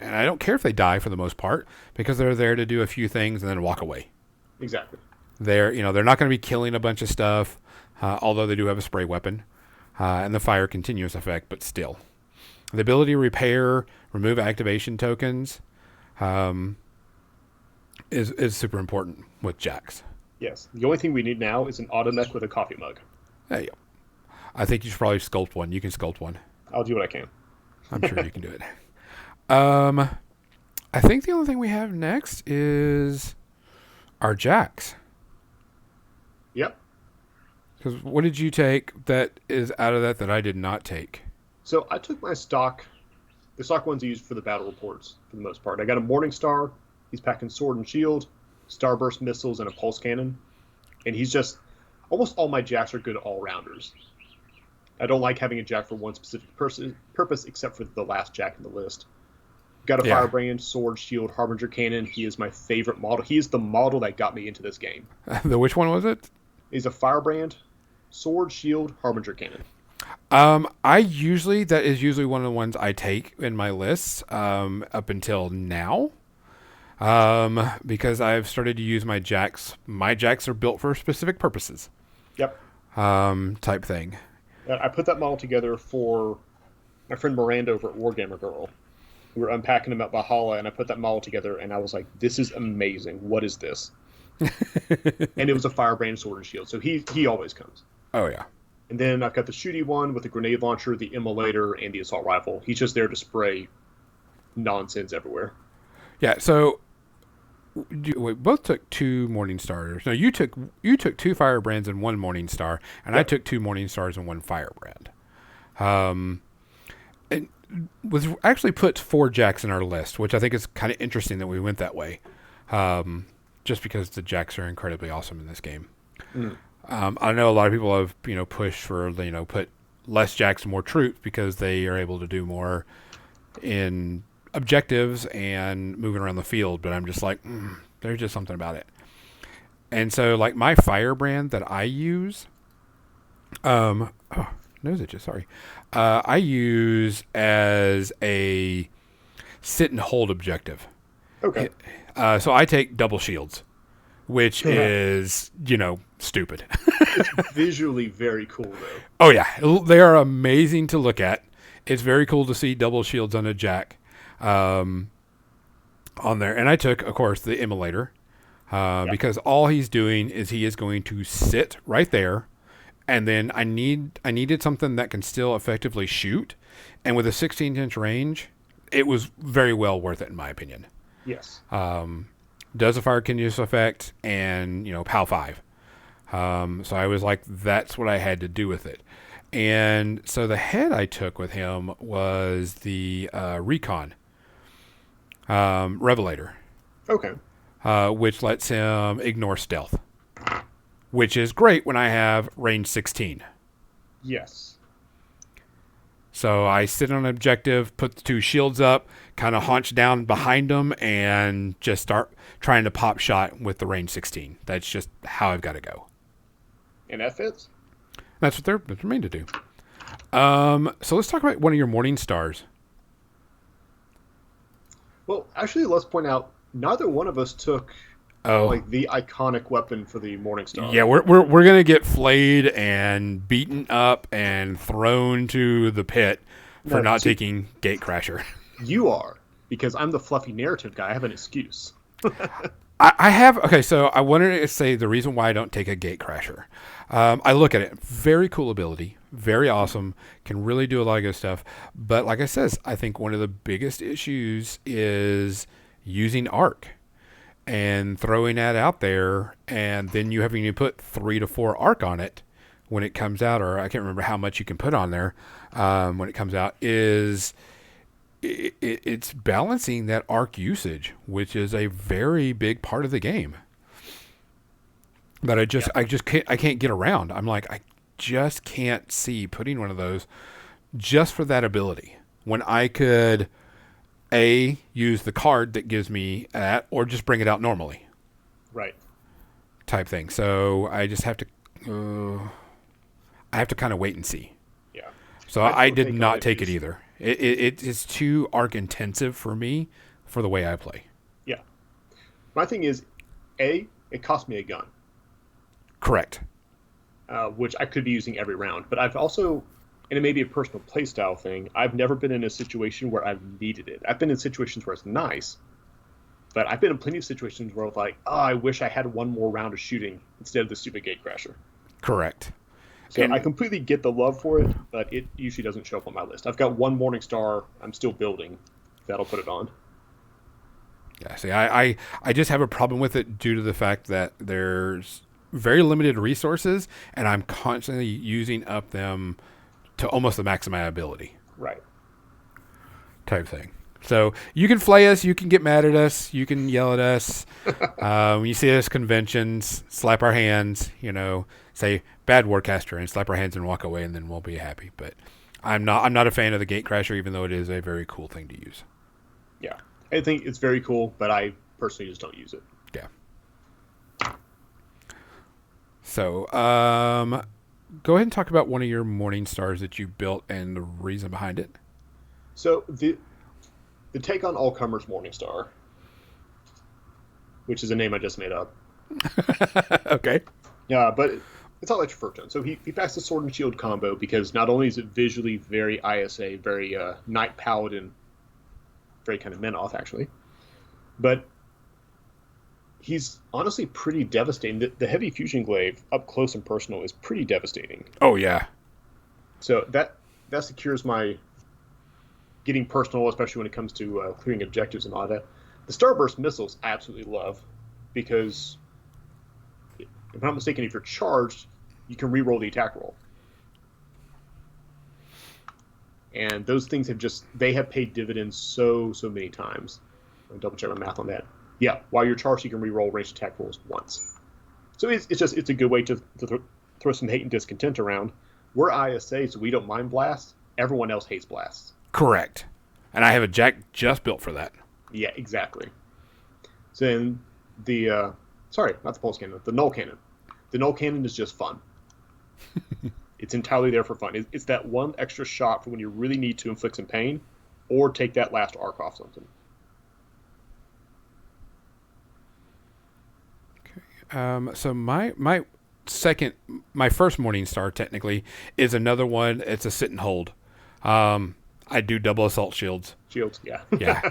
And I don't care if they die for the most part because they're there to do a few things and then walk away. Exactly. They're not going to be killing a bunch of stuff, although they do have a spray weapon and the fire continuous effect, but still. The ability to repair, remove activation tokens is super important with Jacks. Yes. The only thing we need now is an Automech with a coffee mug. Hey, I think you should probably sculpt one. You can sculpt one. I'll do what I can. I'm sure you can do it. I think the only thing we have next is our jacks. Yep. Because what did you take that is out of that I did not take? So I took my stock, the stock ones I used for the battle reports for the most part. I got a Morningstar. He's packing sword and shield, starburst missiles, and a pulse cannon. And he's just, almost all my jacks are good all-rounders. I don't like having a jack for one specific purpose except for the last jack in the list. Got a Firebrand, sword, shield, Harbinger cannon. He is my favorite model. He is the model that got me into this game. Which one was it? He's a Firebrand, sword, shield, Harbinger cannon. That is usually one of the ones I take in my lists up until now. Because I've started to use my jacks. My jacks are built for specific purposes. Yep. Type thing. I put that model together for my friend Miranda over at Wargamer Girl. We were unpacking them at Valhalla, and I put that model together, and I was like, this is amazing. What is this? And it was a Firebrand, sword, and shield. So he always comes. Oh, yeah. And then I've got the shooty one with the grenade launcher, the Immolator, and the assault rifle. He's just there to spray nonsense everywhere. Yeah, so we both took 2 Morningstars. No, you took 2 Firebrands and 1 Morningstar, and I took 2 Morningstars and 1 Firebrand. And was actually put 4 jacks in our list, which I think is kind of interesting that we went that way. Just because the jacks are incredibly awesome in this game. I know a lot of people have, pushed for, put less jacks and more troops because they are able to do more in objectives and moving around the field, but I'm just like, there's just something about it. And so, like, my Firebrand that I use, I use as a sit and hold objective. Okay. So I take double shields, which is, stupid. It's visually very cool, though. Oh, yeah. They are amazing to look at. It's very cool to see double shields on a jack on there. And I took, of course, the Immolator because all he's doing is he is going to sit right there. And then I needed something that can still effectively shoot. And with a 16-inch range, it was very well worth it, in my opinion. Yes. Does a fire continuous effect and, PAL 5. So I was like, that's what I had to do with it. And so the head I took with him was the Recon Revelator. Okay. Which lets him ignore stealth. Which is great when I have range 16. Yes. So I sit on an objective, put the 2 shields up, kind of haunch down behind them, and just start trying to pop shot with the range 16. That's just how I've got to go. And that fits? That's what they're made to do. So let's talk about one of your Morningstars. Well, actually, let's point out, neither one of us took the iconic weapon for the Morningstar. Yeah, we're gonna get flayed and beaten up and thrown to the pit for not taking Gatecrasher. You are, because I'm the fluffy narrative guy. I have an excuse. I have. Okay, so I wanted to say the reason why I don't take a Gatecrasher. I look at it, very cool ability, very awesome, can really do a lot of good stuff. But like I says, I think one of the biggest issues is using arc and throwing that out there, and then you having to put 3 to 4 arc on it when it comes out, or I can't remember how much you can put on there when it comes out, is it's balancing that arc usage, which is a very big part of the game. But I can't get around. I'm like, I just can't see putting one of those just for that ability when I could use the card that gives me that, or just bring it out normally. Right. Type thing. So I just have to kind of wait and see. Yeah. So I did not take it either. It is too arc intensive for me for the way I play. Yeah. My thing is, it cost me a gun. Correct. Which I could be using every round. But I've also, and it may be a personal playstyle thing, I've never been in a situation where I've needed it. I've been in situations where it's nice, but I've been in plenty of situations where I'm like, I wish I had one more round of shooting instead of the stupid Gatecrasher. Correct. So I completely get the love for it, but it usually doesn't show up on my list. I've got one Morningstar I'm still building. That'll put it on. Yeah, see, I just have a problem with it due to the fact that there's very limited resources, and I'm constantly using up them to almost the max of my ability. Right. Type thing. So you can flay us, you can get mad at us, you can yell at us. When you see us at conventions, slap our hands, say bad Warcaster and slap our hands and walk away, and then we'll be happy. But I'm not a fan of the Gatecrasher, even though it is a very cool thing to use. Yeah. I think it's very cool, but I personally just don't use it. Yeah. So, go ahead and talk about one of your Morningstars that you built and the reason behind it. So the take on all comers Morningstar, which is a name I just made up. Okay. Yeah, but it's not like your first turn. So he packs the Sword and Shield combo because not only is it visually very Aysa, very Knight Paladin, very kind of Menoth actually, but he's honestly pretty devastating. The heavy fusion glaive up close and personal is pretty devastating. Oh yeah. So that secures my getting personal, especially when it comes to clearing objectives and all that. The Starburst missiles I absolutely love because, if I'm not mistaken, if you're charged, you can re-roll the attack roll. And those things have paid dividends so many times. I'll double check my math on that. Yeah, while you're charged, you can re-roll ranged attack rolls once. So it's a good way to throw some hate and discontent around. We're ISA, so we don't mind blasts. Everyone else hates blasts. Correct. And I have a Jack just built for that. Yeah, exactly. So then sorry, not the pulse cannon, the null cannon. The null cannon is just fun. It's entirely there for fun. It's that one extra shot for when you really need to inflict some pain or take that last arc off something. Okay. So my first Morningstar technically is another one. It's a sit and hold. I do double assault shields. Shields, yeah. Yeah.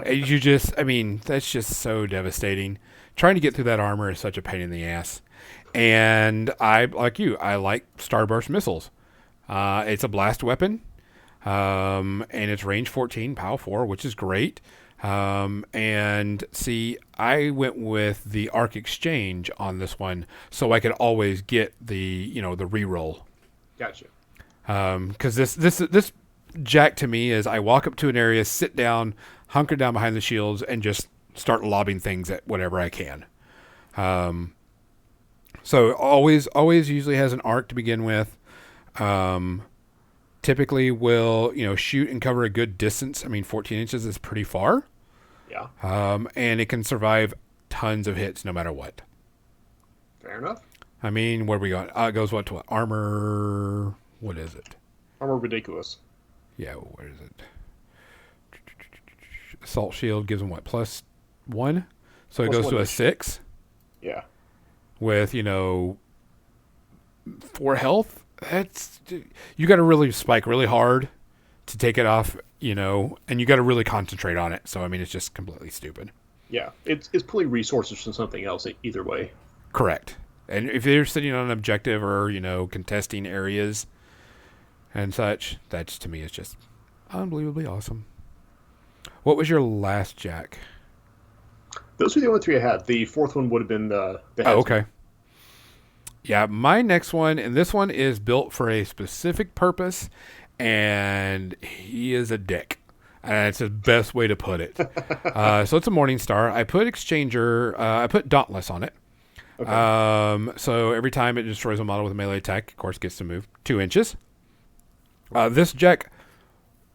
That's just so devastating. Trying to get through that armor is such a pain in the ass. And I like Starburst missiles. It's a blast weapon. And it's range 14, POW 4, which is great. And see, I went with the Arc Exchange on this one so I could always get the reroll. Gotcha. Because this Jack to me is I walk up to an area, sit down, hunker down behind the shields, and just start lobbing things at whatever I can. So always usually has an arc to begin with. Typically will, shoot and cover a good distance. 14 inches is pretty far. Yeah. And it can survive tons of hits no matter what. Fair enough. Where are we going? It goes to what? Armor. What is it? Armor ridiculous. Yeah, where is it? Assault shield gives him what? +1? So it goes to a 6? Yeah. With, 4 health? You got to really spike really hard to take it off, and you got to really concentrate on it. So, it's just completely stupid. Yeah. It's pulling resources from something else either way. Correct. And if you're sitting on an objective or, contesting areas and such, that to me is just unbelievably awesome. What was your last Jack? Those were the only 3 I had. The 4th one would have been the Oh, okay. Yeah, my next one, and this one is built for a specific purpose, and he is a dick. And it's the best way to put it. So it's a Morningstar. I put Dauntless on it. Okay. So every time it destroys a model with a melee attack, of course, gets to move 2 inches. This Jack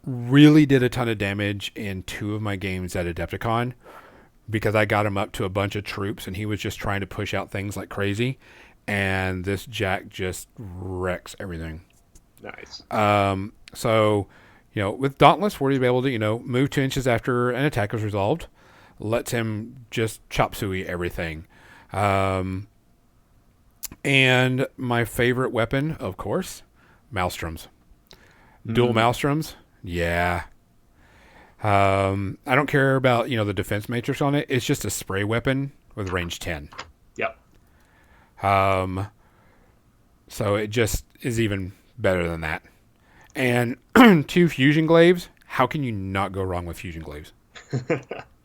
really did a ton of damage in 2 of my games at Adepticon because I got him up to a bunch of troops, and he was just trying to push out things like crazy. And this Jack just wrecks everything. Nice. So, with Dauntless, we're able to, move 2 inches after an attack is resolved. Lets him just chop suey everything. And my favorite weapon, of course, Maelstroms. Dual Maelstroms. Yeah. I don't care about, the defense matrix on it. It's just a spray weapon with range 10. Yep. So it just is even better than that. And 2 fusion glaives. How can you not go wrong with fusion glaives?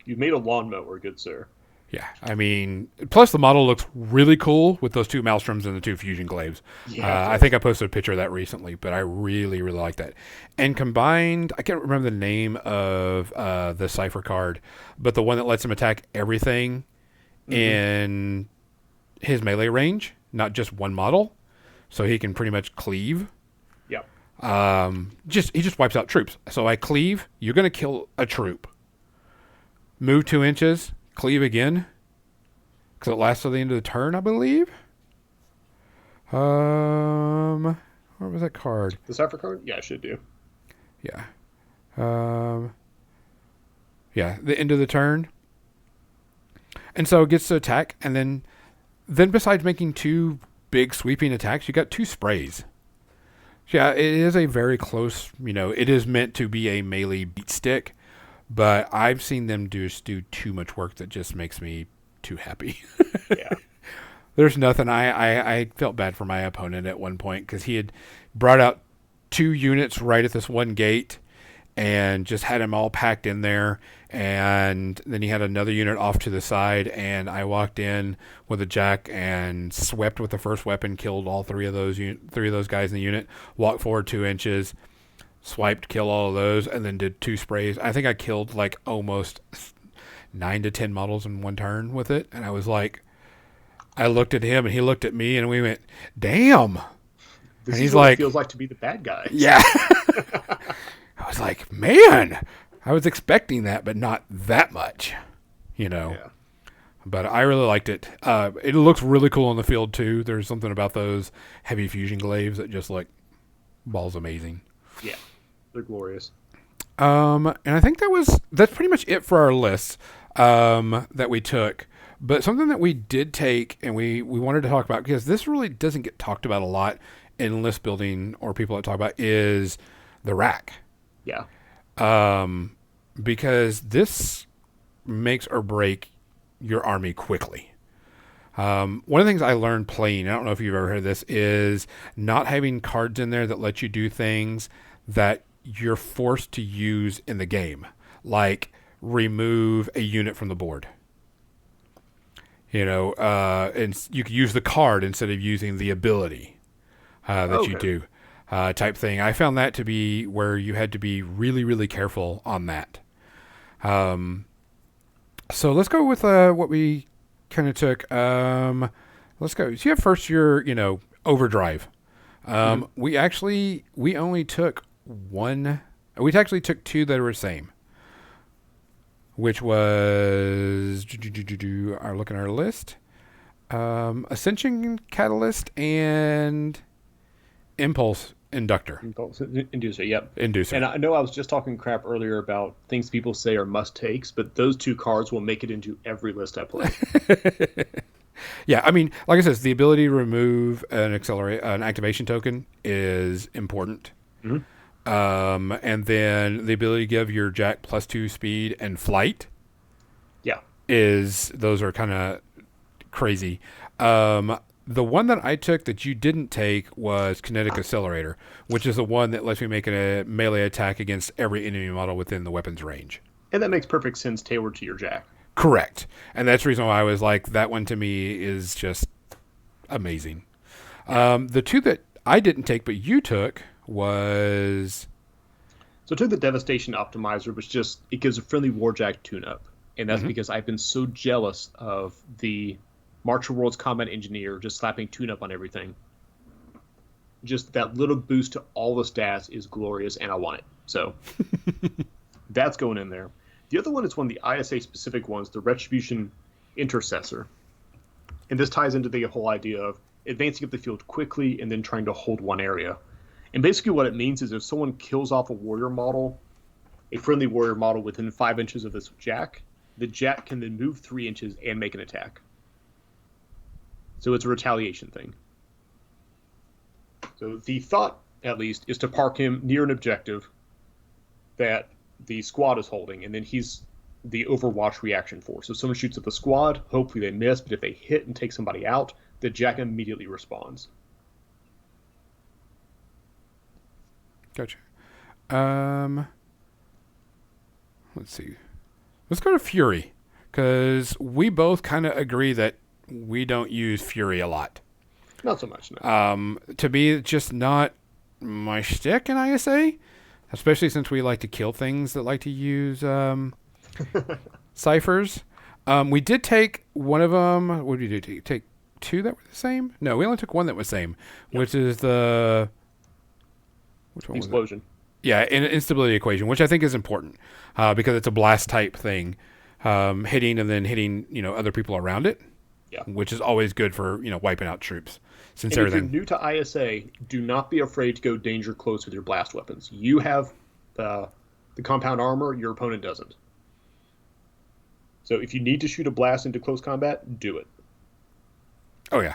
You've made a lawnmower, good sir. Yeah, I mean, plus the model looks really cool with those 2 Maelstroms and the 2 fusion glaives. Yeah, I think I posted a picture of that recently, but I really, really like that. And combined, I can't remember the name of the Cypher card, but the one that lets him attack everything in his melee range, not just one model, so he can pretty much cleave. Yeah. He just wipes out troops. So I cleave, you're going to kill a troop. Move 2 inches, cleave again, because it lasts till the end of the turn, I believe. What was that card? The Cypher card? Yeah, it should do. Yeah. Yeah, the end of the turn. And so it gets to attack, and then besides making 2 big sweeping attacks, you got 2 sprays. Yeah, it is a very close, it is meant to be a melee beat stick, but I've seen them do too much work that just makes me too happy. Yeah. There's nothing. I felt bad for my opponent at one point because he had brought out 2 units right at this one gate and just had them all packed in there. And then he had another unit off to the side, and I walked in with a jack and swept with the first weapon, killed all 3 of those guys in the unit, walked forward 2 inches, swiped, kill all of those, and then did 2 sprays. I think I killed like almost 9 to 10 models in one turn with it, and I was like, I looked at him and he looked at me, and we went, "Damn!" This and he's is what like, it feels like to be the bad guy. Yeah. I was like, man, I was expecting that, but not that much, Yeah. But I really liked it. It looks really cool on the field too. There's something about those heavy fusion glaives that just like balls amazing. Yeah. They're glorious. And I think that's pretty much it for our list that we took. But something that we did take and we wanted to talk about, because this really doesn't get talked about a lot in list building or people that talk about, is the rack. Yeah. Because this makes or break your army quickly. One of the things I learned playing, I don't know if you've ever heard of this, is not having cards in there that let you do things that you're forced to use in the game, like remove a unit from the board. And you can use the card instead of using the ability that you do, type thing. I found that to be where you had to be really, really careful on that. So let's go with what we kind of took. Let's go. So you have first your, overdrive. We only took one. We actually took 2 that were the same, which was look at our list. Ascension Catalyst and Impulse Inductor. Inducer, yep. Inducer. And I know I was just talking crap earlier about things people say are must-takes, but those 2 cards will make it into every list I play. Yeah, I mean, like I said, the ability to remove an activation token is important. Mm-hmm. And then the ability to give your Jack +2 speed and flight. Yeah. Those are kind of crazy. The one that I took that you didn't take was Kinetic Accelerator, which is the one that lets me make a melee attack against every enemy model within the weapon's range. And that makes perfect sense tailored to your Jack. Correct. And that's the reason why I was like, that one to me is just amazing. The 2 that I didn't take but you took was... So I took the Devastation Optimizer, which it gives a friendly Warjack tune-up. And that's because I've been so jealous of the March of Worlds Combat Engineer just slapping tune-up on everything. Just that little boost to all the stats is glorious, and I want it. So that's going in there. The other one is one of the ISA-specific ones, the Retribution Intercessor. And this ties into the whole idea of advancing up the field quickly and then trying to hold one area. And basically what it means is if someone kills off a warrior model, a friendly warrior model within 5 inches of this Jack, the Jack can then move 3 inches and make an attack. So it's a retaliation thing. So the thought, at least, is to park him near an objective that the squad is holding, and then he's the Overwatch reaction force. So if someone shoots at the squad, hopefully they miss, but if they hit and take somebody out, the Jack immediately responds. Gotcha. Let's see. Let's go to Fury, because we both kind of agree that we don't use Fury a lot. Not so much, no. To me, it's just not my shtick in ISA, especially since we like to kill things that like to use ciphers. We did take one of them. What did we do? Take two that were the same? No, we only took one that was the same, which is the... Which one Explosion. was it? Yeah, Instability Equation, which I think is important because it's a blast type thing, hitting and then hitting other people around it. Yeah. Which is always good for wiping out troops. Since and everything. If you're new to ISA, do not be afraid to go danger close with your blast weapons. You have the compound armor, your opponent doesn't. So if you need to shoot a blast into close combat, do it. Oh yeah,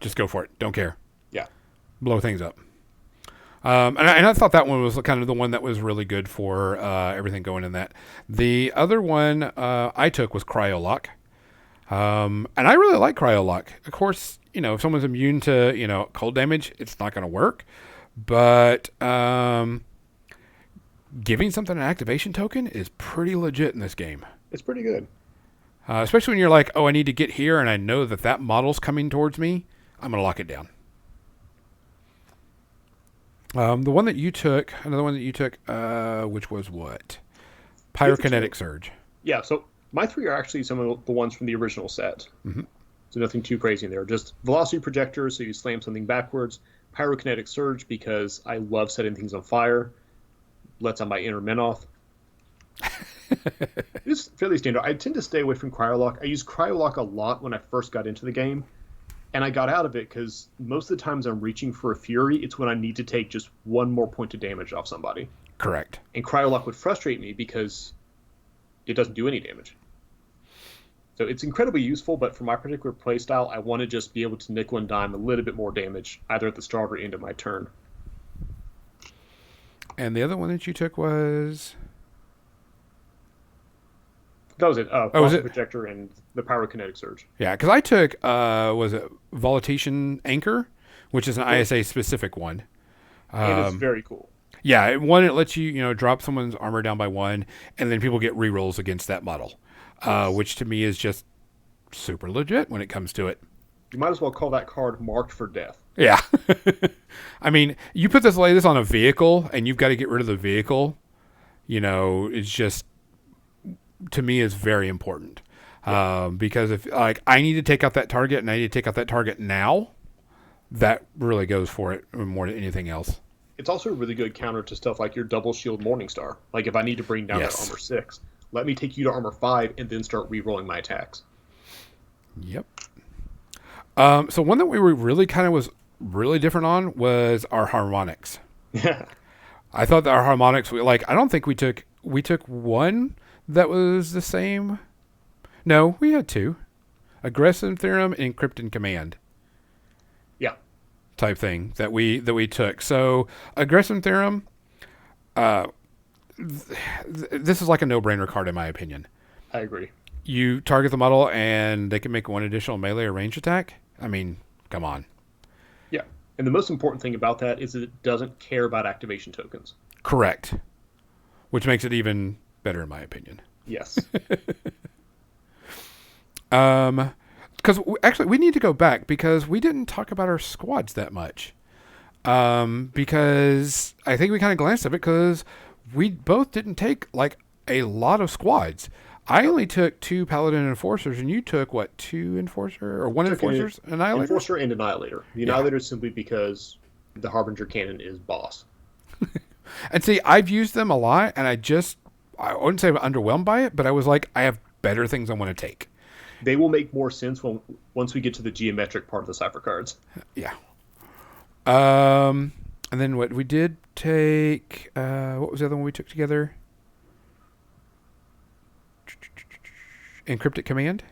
just go for it. Don't care. Yeah, blow things up. And I thought that one was kind of the one that was really good for everything going in that. The other one I took was Cryo Lock. And I really like Cryo Lock. Of course, if someone's immune to, cold damage, it's not going to work. But giving something an activation token is pretty legit in this game. It's pretty good. Especially when you're like, oh, I need to get here, and I know that model's coming towards me. I'm going to lock it down. The one that you took, another one that you took, which was what? Pyrokinetic Surge. Yeah, so my three are actually some of the ones from the original set. Mm-hmm. So nothing too crazy in there. Just Velocity Projector, so you slam something backwards. Pyrokinetic Surge, because I love setting things on fire. Lets on my inner men off. It's fairly standard. I tend to stay away from Cryo Lock. I used Cryo Lock a lot when I first got into the game. And I got out of it because most of the times I'm reaching for a Fury, it's when I need to take just one more point of damage off somebody. Correct. And Cryo Lock would frustrate me because it doesn't do any damage. So it's incredibly useful, but for my particular playstyle, I want to just be able to nickel and dime a little bit more damage, either at the start or end of my turn. And the other one that you took was... That was it. Was it? Projector and the Pyrokinetic Surge. Yeah, because I took, was it Volition Anchor, which is an ISA-specific one. And it's very cool. Yeah, one, it lets you, drop someone's armor down by one, and then people get rerolls against that model, which to me is just super legit when it comes to it. You might as well call that card marked for death. Yeah. I mean, you lay this on a vehicle, and you've got to get rid of the vehicle. It's just... to me is very important because if I need to take out that target and I need to take out that target now, that really goes for it more than anything else. It's also a really good counter to stuff like your double shield Morningstar. Like if I need to bring down that armor 6, let me take you to armor 5 and then start re-rolling my attacks. Yep. So one that we were really kind of was really different on was our harmonics. Yeah. I thought that our harmonics, I don't think we took one that was the same. No, we had two. Aggressive Theorem and Encrypted Command. Yeah. Type thing that we took. So Aggressive Theorem, this is like a no-brainer card in my opinion. I agree. You target the model and they can make one additional melee or range attack. I mean, come on. Yeah. And the most important thing about that is that it doesn't care about activation tokens. Correct. Which makes it even better in my opinion. Yes. Because actually we need to go back because we didn't talk about our squads that much. Because I think we kind of glanced at it because we both didn't take a lot of squads. I only took 2 Paladin Enforcers, and you took what, 2 Enforcer or 1 Enforcers? Annihilator? Enforcer and Annihilator. The Annihilator is simply because the Harbinger cannon is boss. And see, I've used them a lot, and I wouldn't say I'm underwhelmed by it, but I was like, I have better things I want to take. They will make more sense once we get to the geometric part of the cipher cards. Yeah. And then what we did take, what was the other one we took together? Encrypted Command?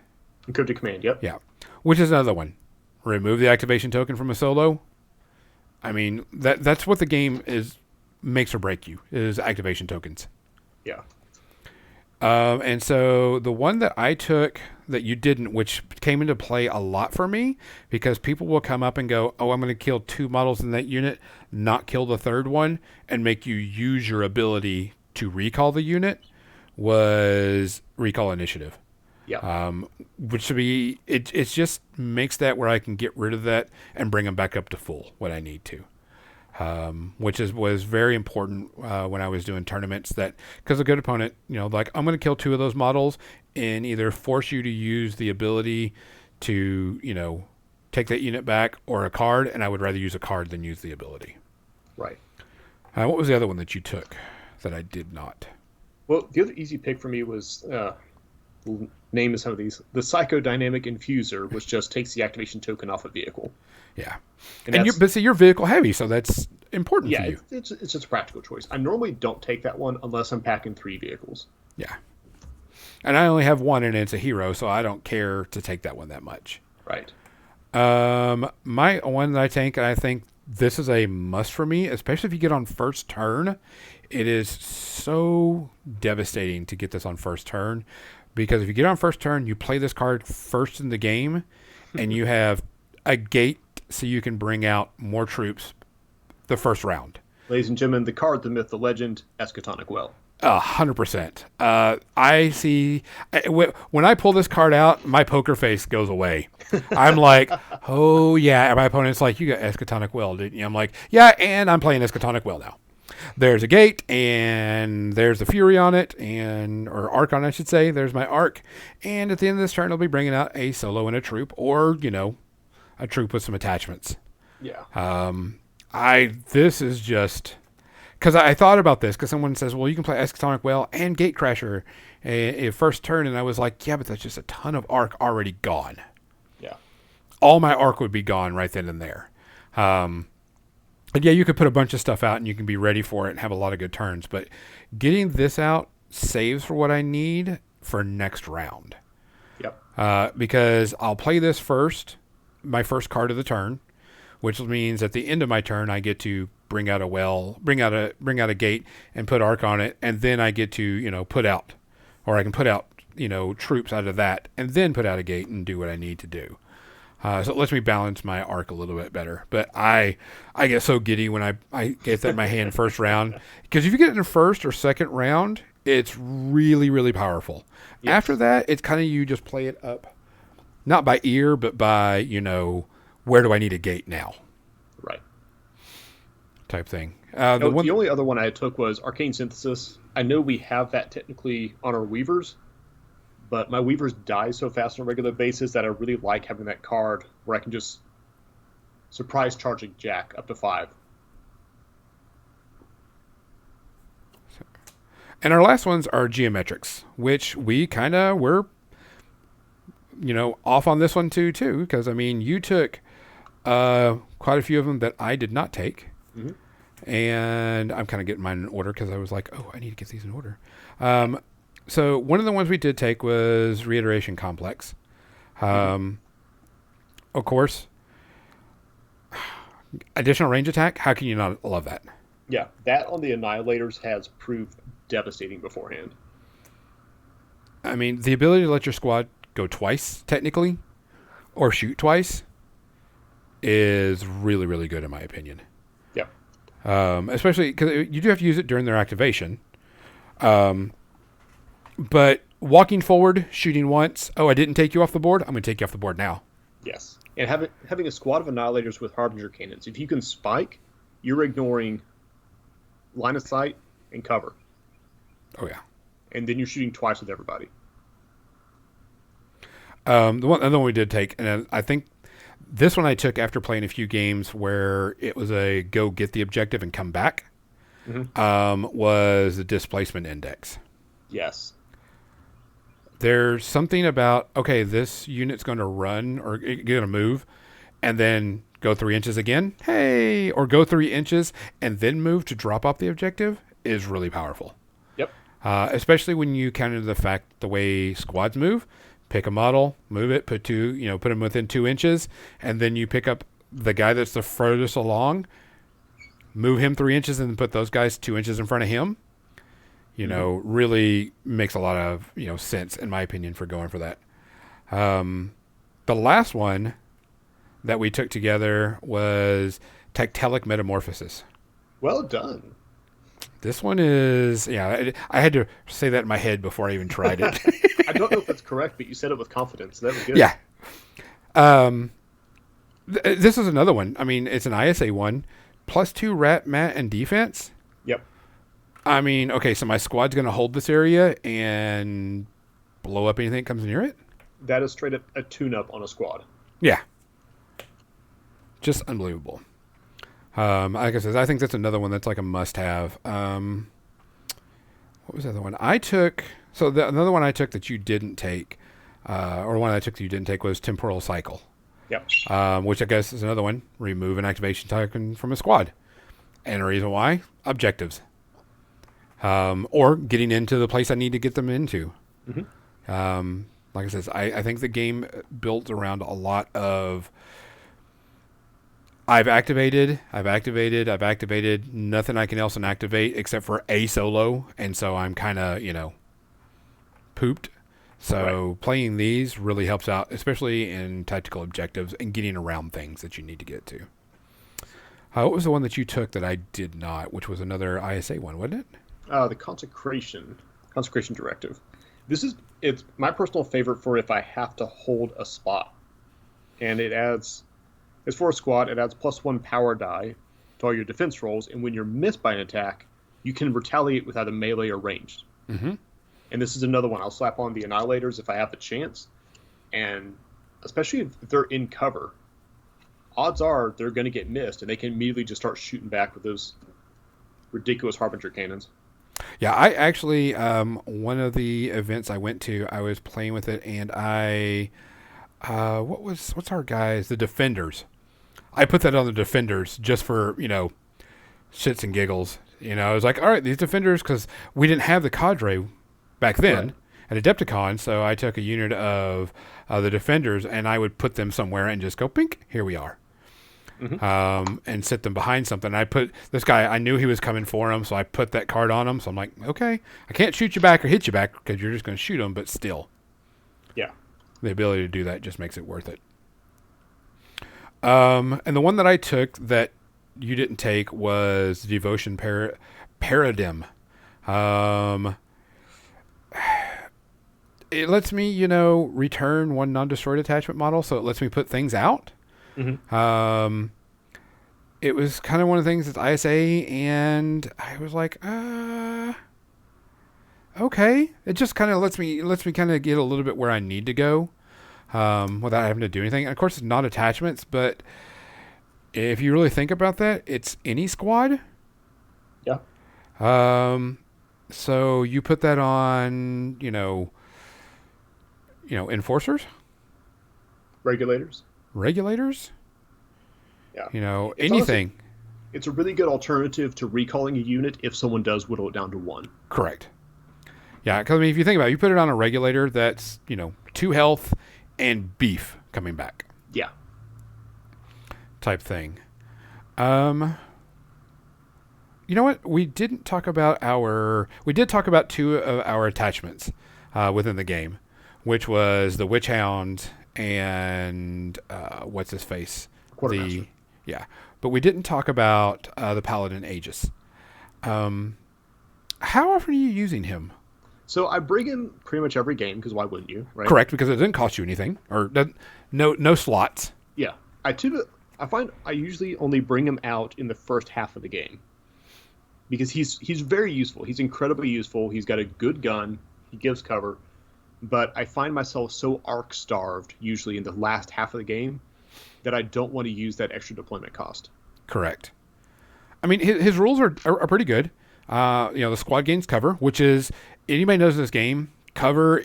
Encrypted Command, yep. Yeah. Which is another one. Remove the activation token from a solo. I mean, that's what the game makes or break you, is activation tokens. Yeah. And so the one that I took that you didn't, which came into play a lot for me, because people will come up and go, oh, I'm going to kill 2 models in that unit, not kill the third one, and make you use your ability to recall the unit, was recall initiative. Yeah. Which should be, it just makes that where I can get rid of that and bring them back up to full when I need to. Which was very important when I was doing tournaments, that because a good opponent, like, I'm going to kill 2 of those models and either force you to use the ability to, take that unit back, or a card, and I would rather use a card than use the ability. Right. What was the other one that you took that I did not? Well, the other easy pick for me was, we'll name some of these, the Psychodynamic Infuser, which just takes the activation token off a vehicle. Yeah. But you're vehicle heavy, so that's important for you. Yeah, it's just a practical choice. I normally don't take that one unless I'm packing 3 vehicles. Yeah. And I only have 1, and it's a hero, so I don't care to take that one that much. Right. My one that I take, and I think this is a must for me, especially if you get on first turn. It is so devastating to get this on first turn, because if you get on first turn, you play this card first in the game, and you have a gate so you can bring out more troops the first round. Ladies and gentlemen, the card, the myth, the legend, Eschatonic Well. 100%. I see, when I pull this card out, my poker face goes away. I'm like, oh yeah. And my opponent's like, you got Eschatonic Well, didn't you? I'm like, yeah, and I'm playing Eschatonic Well now. There's a gate, and there's the Fury on it, or Arc on it, I should say. There's my Arc. And at the end of this turn, I'll be bringing out a solo and a troop, or, a troop with some attachments. Yeah. This is just, because I thought about this, because someone says, well, you can play Eschatonic Well and Gatecrasher first turn, and I was like, yeah, but that's just a ton of Arc already gone. Yeah. All my Arc would be gone right then and there. And yeah, you could put a bunch of stuff out and you can be ready for it and have a lot of good turns. But getting this out saves for what I need for next round. Yep. Because I'll play this first, my first card of the turn, which means at the end of my turn I get to bring out a gate and put Arc on it, and then I get to put out, or I can put out troops out of that, and then put out a gate and do what I need to do. So it lets me balance my Arc a little bit better. But I get so giddy when I get that in my hand first round. Because if you get it in first or second round, it's really, really powerful. Yes. After that, it's kind of you just play it up. Not by ear, but by, where do I need a gate now? Right. Type thing. The only other one I took was Arcane Synthesis. I know we have that technically on our Weavers, but my Weavers die so fast on a regular basis that I really like having that card where I can just surprise charging Jack up to 5. And our last ones are Geometrics, which we kind of were, off on this one too, because, you took quite a few of them that I did not take. Mm-hmm. And I'm kind of getting mine in order because I was like, oh, I need to get these in order. So one of the ones we did take was Reiteration Complex. Of course, additional range attack. How can you not love that? Yeah, that on the Annihilators has proved devastating beforehand. The ability to let your squad go twice, technically, or shoot twice, is really, really good in my opinion. Yeah. Especially because you do have to use it during their activation. But walking forward, shooting once, oh, I didn't take you off the board, I'm going to take you off the board now. Yes. And having a squad of Annihilators with Harbinger cannons, if you can spike, you're ignoring line of sight and cover. Oh, yeah. And then you're shooting twice with everybody. The other one we did take, and I think this one I took after playing a few games where it was a go get the objective and come back, was the Displacement Index. Yes. There's something about, okay, this unit's going to run or going to move and then go 3 inches again. Hey, or go 3 inches and then move to drop off the objective is really powerful. Yep. Especially when you counter the fact the way squads move. Pick a model, move it, put them within 2 inches, and then you pick up the guy that's the furthest along, move him 3 inches, and then put those guys 2 inches in front of him. Really makes a lot of sense in my opinion for going for that. The last one that we took together was Tachytelic Metamorphosis. Well done. This one is, I had to say that in my head before I even tried it. I don't know if that's correct, but you said it with confidence. That was good. Yeah. This is another one. I mean, it's an ISA one. +2 rat, mat, and defense. Yep. I mean, okay, so my squad's going to hold this area and blow up anything that comes near it? That is straight up a tune-up on a squad. Yeah. Just unbelievable. Like I said, I think that's another one that's like a must-have. What was the other one? Another one I took that you didn't take, or one I took that you didn't take was Temporal Cycle. Yep. Which I guess is another one. Remove an activation token from a squad. And the reason why? Objectives. Or getting into the place I need to get them into. Mm-hmm. Like I said, I think the game built around a lot of I've activated, nothing I can else activate except for a solo, and so I'm kind of, pooped. So right. Playing these really helps out, especially in tactical objectives and getting around things that you need to get to. What was the one that you took that I did not, which was another ISA one, wasn't it? The Consecration Directive. It's my personal favorite for if I have to hold a spot. And it's for a squad, it adds +1 power die to all your defense rolls, and when you're missed by an attack, you can retaliate with either melee or ranged. Mm-hmm. And this is another one. I'll slap on the Annihilators if I have the chance. And especially if they're in cover, odds are they're going to get missed, and they can immediately just start shooting back with those ridiculous Harbinger cannons. Yeah, I actually, one of the events I went to, I was playing with it, and what's our guys? The Defenders. I put that on the Defenders just for, shits and giggles. I was like, all right, these Defenders, because we didn't have the Cadre back then at Adepticon, so I took a unit of the Defenders, and I would put them somewhere and just go, pink, here we are. Mm-hmm. And sit them behind something. I put this guy, I knew he was coming for him, so I put that card on him. So I'm like, okay, I can't shoot you back or hit you back because you're just going to shoot him, but still. Yeah. The ability to do that just makes it worth it. And the one that I took that you didn't take was Devotion Paradigm. It lets me, return one non-destroyed attachment model, so it lets me put things out. Mm-hmm. It was kind of one of the things that's ISA, and I was like, okay. It just kind of lets me kind of get a little bit where I need to go, without having to do anything. And of course, it's not attachments, but if you really think about that, it's any squad. Yeah. So you put that on, enforcers, regulators. Yeah. Anything. Honestly, it's a really good alternative to recalling a unit if someone does whittle it down to 1. Correct. Yeah, because if you think about it, you put it on a regulator that's, 2 health and beef coming back. Yeah. Type thing. You know what? We did talk about 2 of our attachments within the game, which was the Witch Hound and what's his face? Quartermaster. Yeah. But we didn't talk about the Paladin Aegis. How often are you using him? So I bring him pretty much every game, because why wouldn't you, right? Correct, because it didn't cost you anything, or no slots. Yeah. I find I usually only bring him out in the first half of the game, because he's very useful. He's incredibly useful. He's got a good gun. He gives cover. But I find myself so arc-starved, usually in the last half of the game, that I don't want to use that extra deployment cost. Correct. I mean, his rules are pretty good. The squad gains cover, which is, anybody knows this game, cover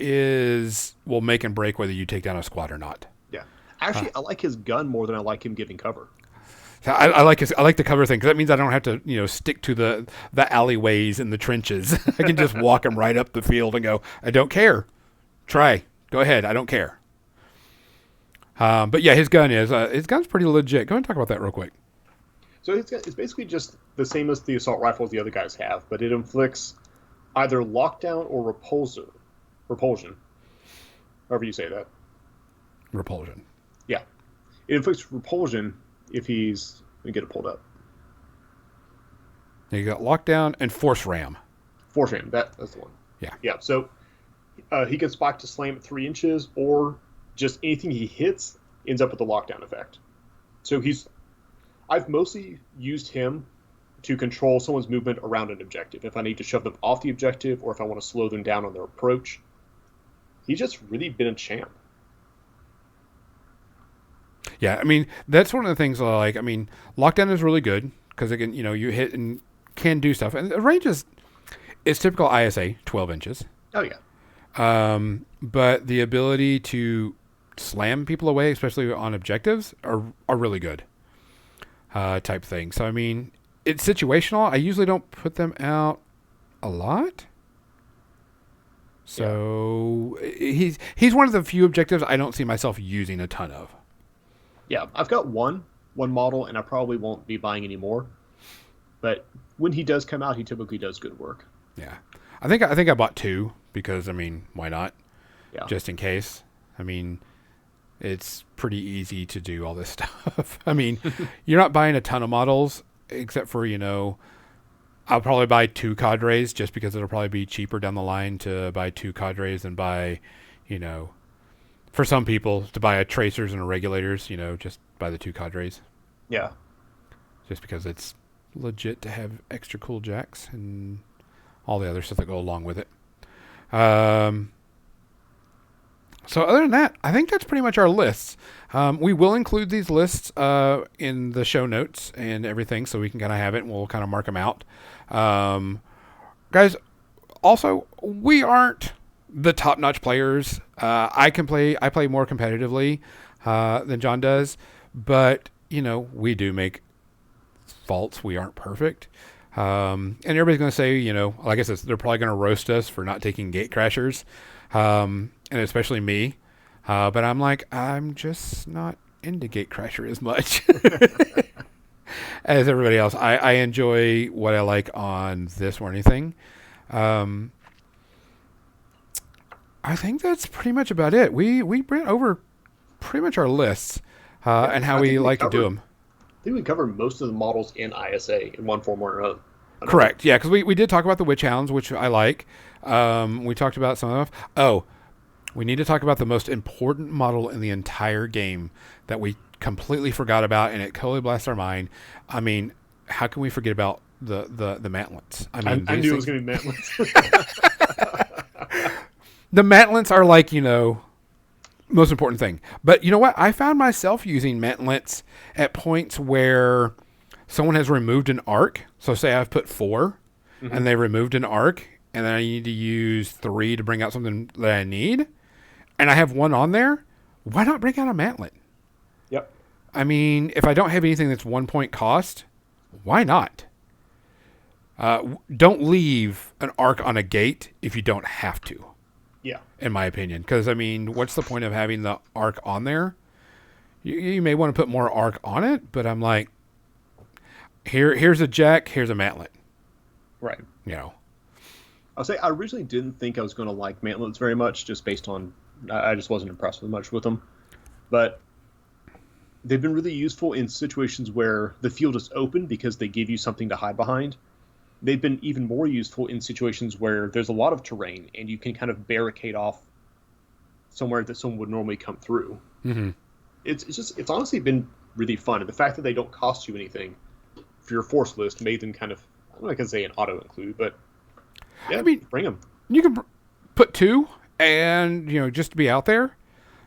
will make and break whether you take down a squad or not. Yeah. Actually, I like his gun more than I like him giving cover. I like the cover thing, because that means I don't have to stick to the alleyways and the trenches. I can just walk him right up the field and go, I don't care. Try. Go ahead. I don't care. But yeah, his gun's pretty legit. Go ahead and talk about that real quick. So it's basically just the same as the assault rifles the other guys have, but it inflicts either lockdown or repulsion. However you say that. Repulsion. Yeah. It inflicts repulsion if he's... Let me get it pulled up. You got Lockdown and Force Ram. Force Ram, that's the one. Yeah. Yeah, so he can spike to slam at 3 inches, or just anything he hits ends up with the lockdown effect. So I've mostly used him to control someone's movement around an objective. If I need to shove them off the objective, or if I want to slow them down on their approach. He's just really been a champ. Yeah, I mean, that's one of the things I like. I mean, Lockdown is really good because, again, you hit and can do stuff. And the range is typical ISA, 12 inches. Oh, yeah. But the ability to slam people away, especially on objectives, are really good type thing. So, I mean, it's situational. I usually don't put them out a lot. So, he's one of the few objectives I don't see myself using a ton of. Yeah, I've got one model, and I probably won't be buying any more. But when he does come out, he typically does good work. Yeah, I think I bought 2 because, I mean, why not? Yeah. Just in case. I mean, it's pretty easy to do all this stuff. I mean, you're not buying a ton of models, except for, I'll probably buy 2 Cadres just because it'll probably be cheaper down the line to buy 2 Cadres than buy, for some people, to buy a Tracers and a Regulators, just buy the 2 Cadres. Yeah. Just because it's legit to have extra cool jacks and all the other stuff that go along with it. So other than that, I think that's pretty much our lists. We will include these lists in the show notes and everything, so we can kind of have it, and we'll kind of mark them out. Guys, also, we aren't the top-notch players. I play more competitively than John does, but we do make faults. We aren't perfect. And everybody's going to say, like I said, they're probably going to roast us for not taking gate crashers, and especially me. But I'm just not into gate crasher as much as everybody else. I enjoy what I like on this or anything. I think that's pretty much about it. We went over pretty much our lists and how we like to do them. I think we covered most of the models in ISA in one form or another. Correct. Yeah, because we did talk about the Witch Hounds, which I like. We talked about some of them. Oh, we need to talk about the most important model in the entire game that we completely forgot about, and it totally blasts our mind. I mean, how can we forget about the Mantlets? I knew it was going to be Mantlets. The Mantlets are like, most important thing. But you know what? I found myself using Mantlets at points where someone has removed an arc. So say I've put 4 and they removed an arc, and then I need to use 3 to bring out something that I need, and I have 1 on there. Why not bring out a Mantlet? Yep. I mean, if I don't have anything that's 1 point cost, why not? Don't leave an arc on a gate if you don't have to. Yeah. In my opinion. Because, I mean, what's the point of having the arc on there? You may want to put more arc on it, but I'm like, here's a jack, here's a Mantlet. Right. I'll say I originally didn't think I was going to like Mantlets very much, just based on I just wasn't impressed with much with them. But they've been really useful in situations where the field is open because they give you something to hide behind. They've been even more useful in situations where there's a lot of terrain and you can kind of barricade off somewhere that someone would normally come through. Mm-hmm. It's honestly been really fun. And the fact that they don't cost you anything for your force list made them kind of, I'm not going to say an auto include, but yeah, I mean, bring them. You can put 2 and, just to be out there.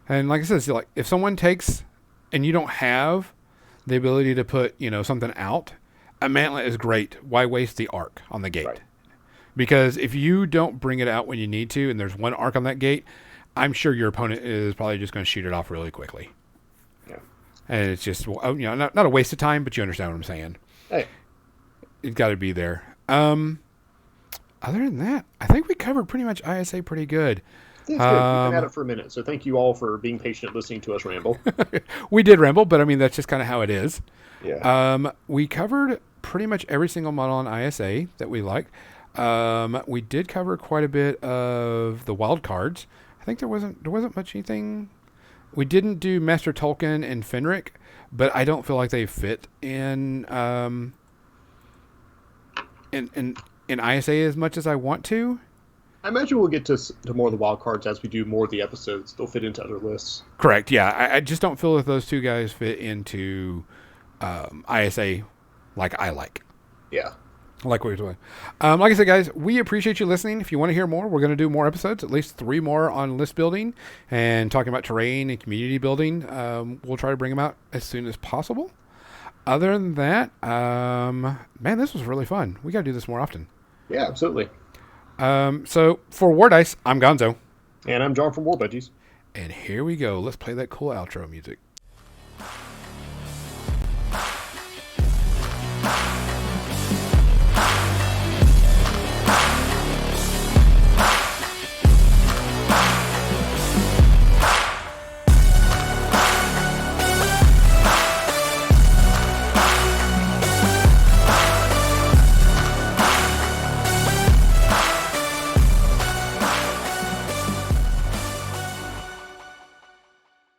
And like I said, like if someone takes and you don't have the ability to put, something out, a Mantlet is great. Why waste the arc on the gate? Right. Because if you don't bring it out when you need to, and there's 1 arc on that gate, I'm sure your opponent is probably just going to shoot it off really quickly. Yeah. And it's just, not a waste of time, but you understand what I'm saying. Hey. It's got to be there. Other than that, I think we covered pretty much ISA pretty good. That's good. We've been at it for a minute, so thank you all for being patient listening to us ramble. We did ramble, but I mean, that's just kind of how it is. Yeah. We covered pretty much every single model on ISA that we like. We did cover quite a bit of the wild cards. I think there wasn't much anything We didn't do Master Tolkien and Fenric, but I don't feel like they fit in Isa as much as I want to. I imagine we'll get to more of the wild cards as we do more of the episodes. They'll fit into other lists. Correct. Yeah, I just don't feel that those two guys fit into Isa like I like. Yeah. Like what you're doing. Like I said, guys, we appreciate you listening. If you want to hear more, we're going to do more episodes, at least 3 more on list building and talking about terrain and community building. We'll try to bring them out as soon as possible. Other than that, man, this was really fun. We got to do this more often. Yeah, absolutely. So for WarDice, I'm Gonzo. And I'm John from WarBudgies. And here we go. Let's play that cool outro music.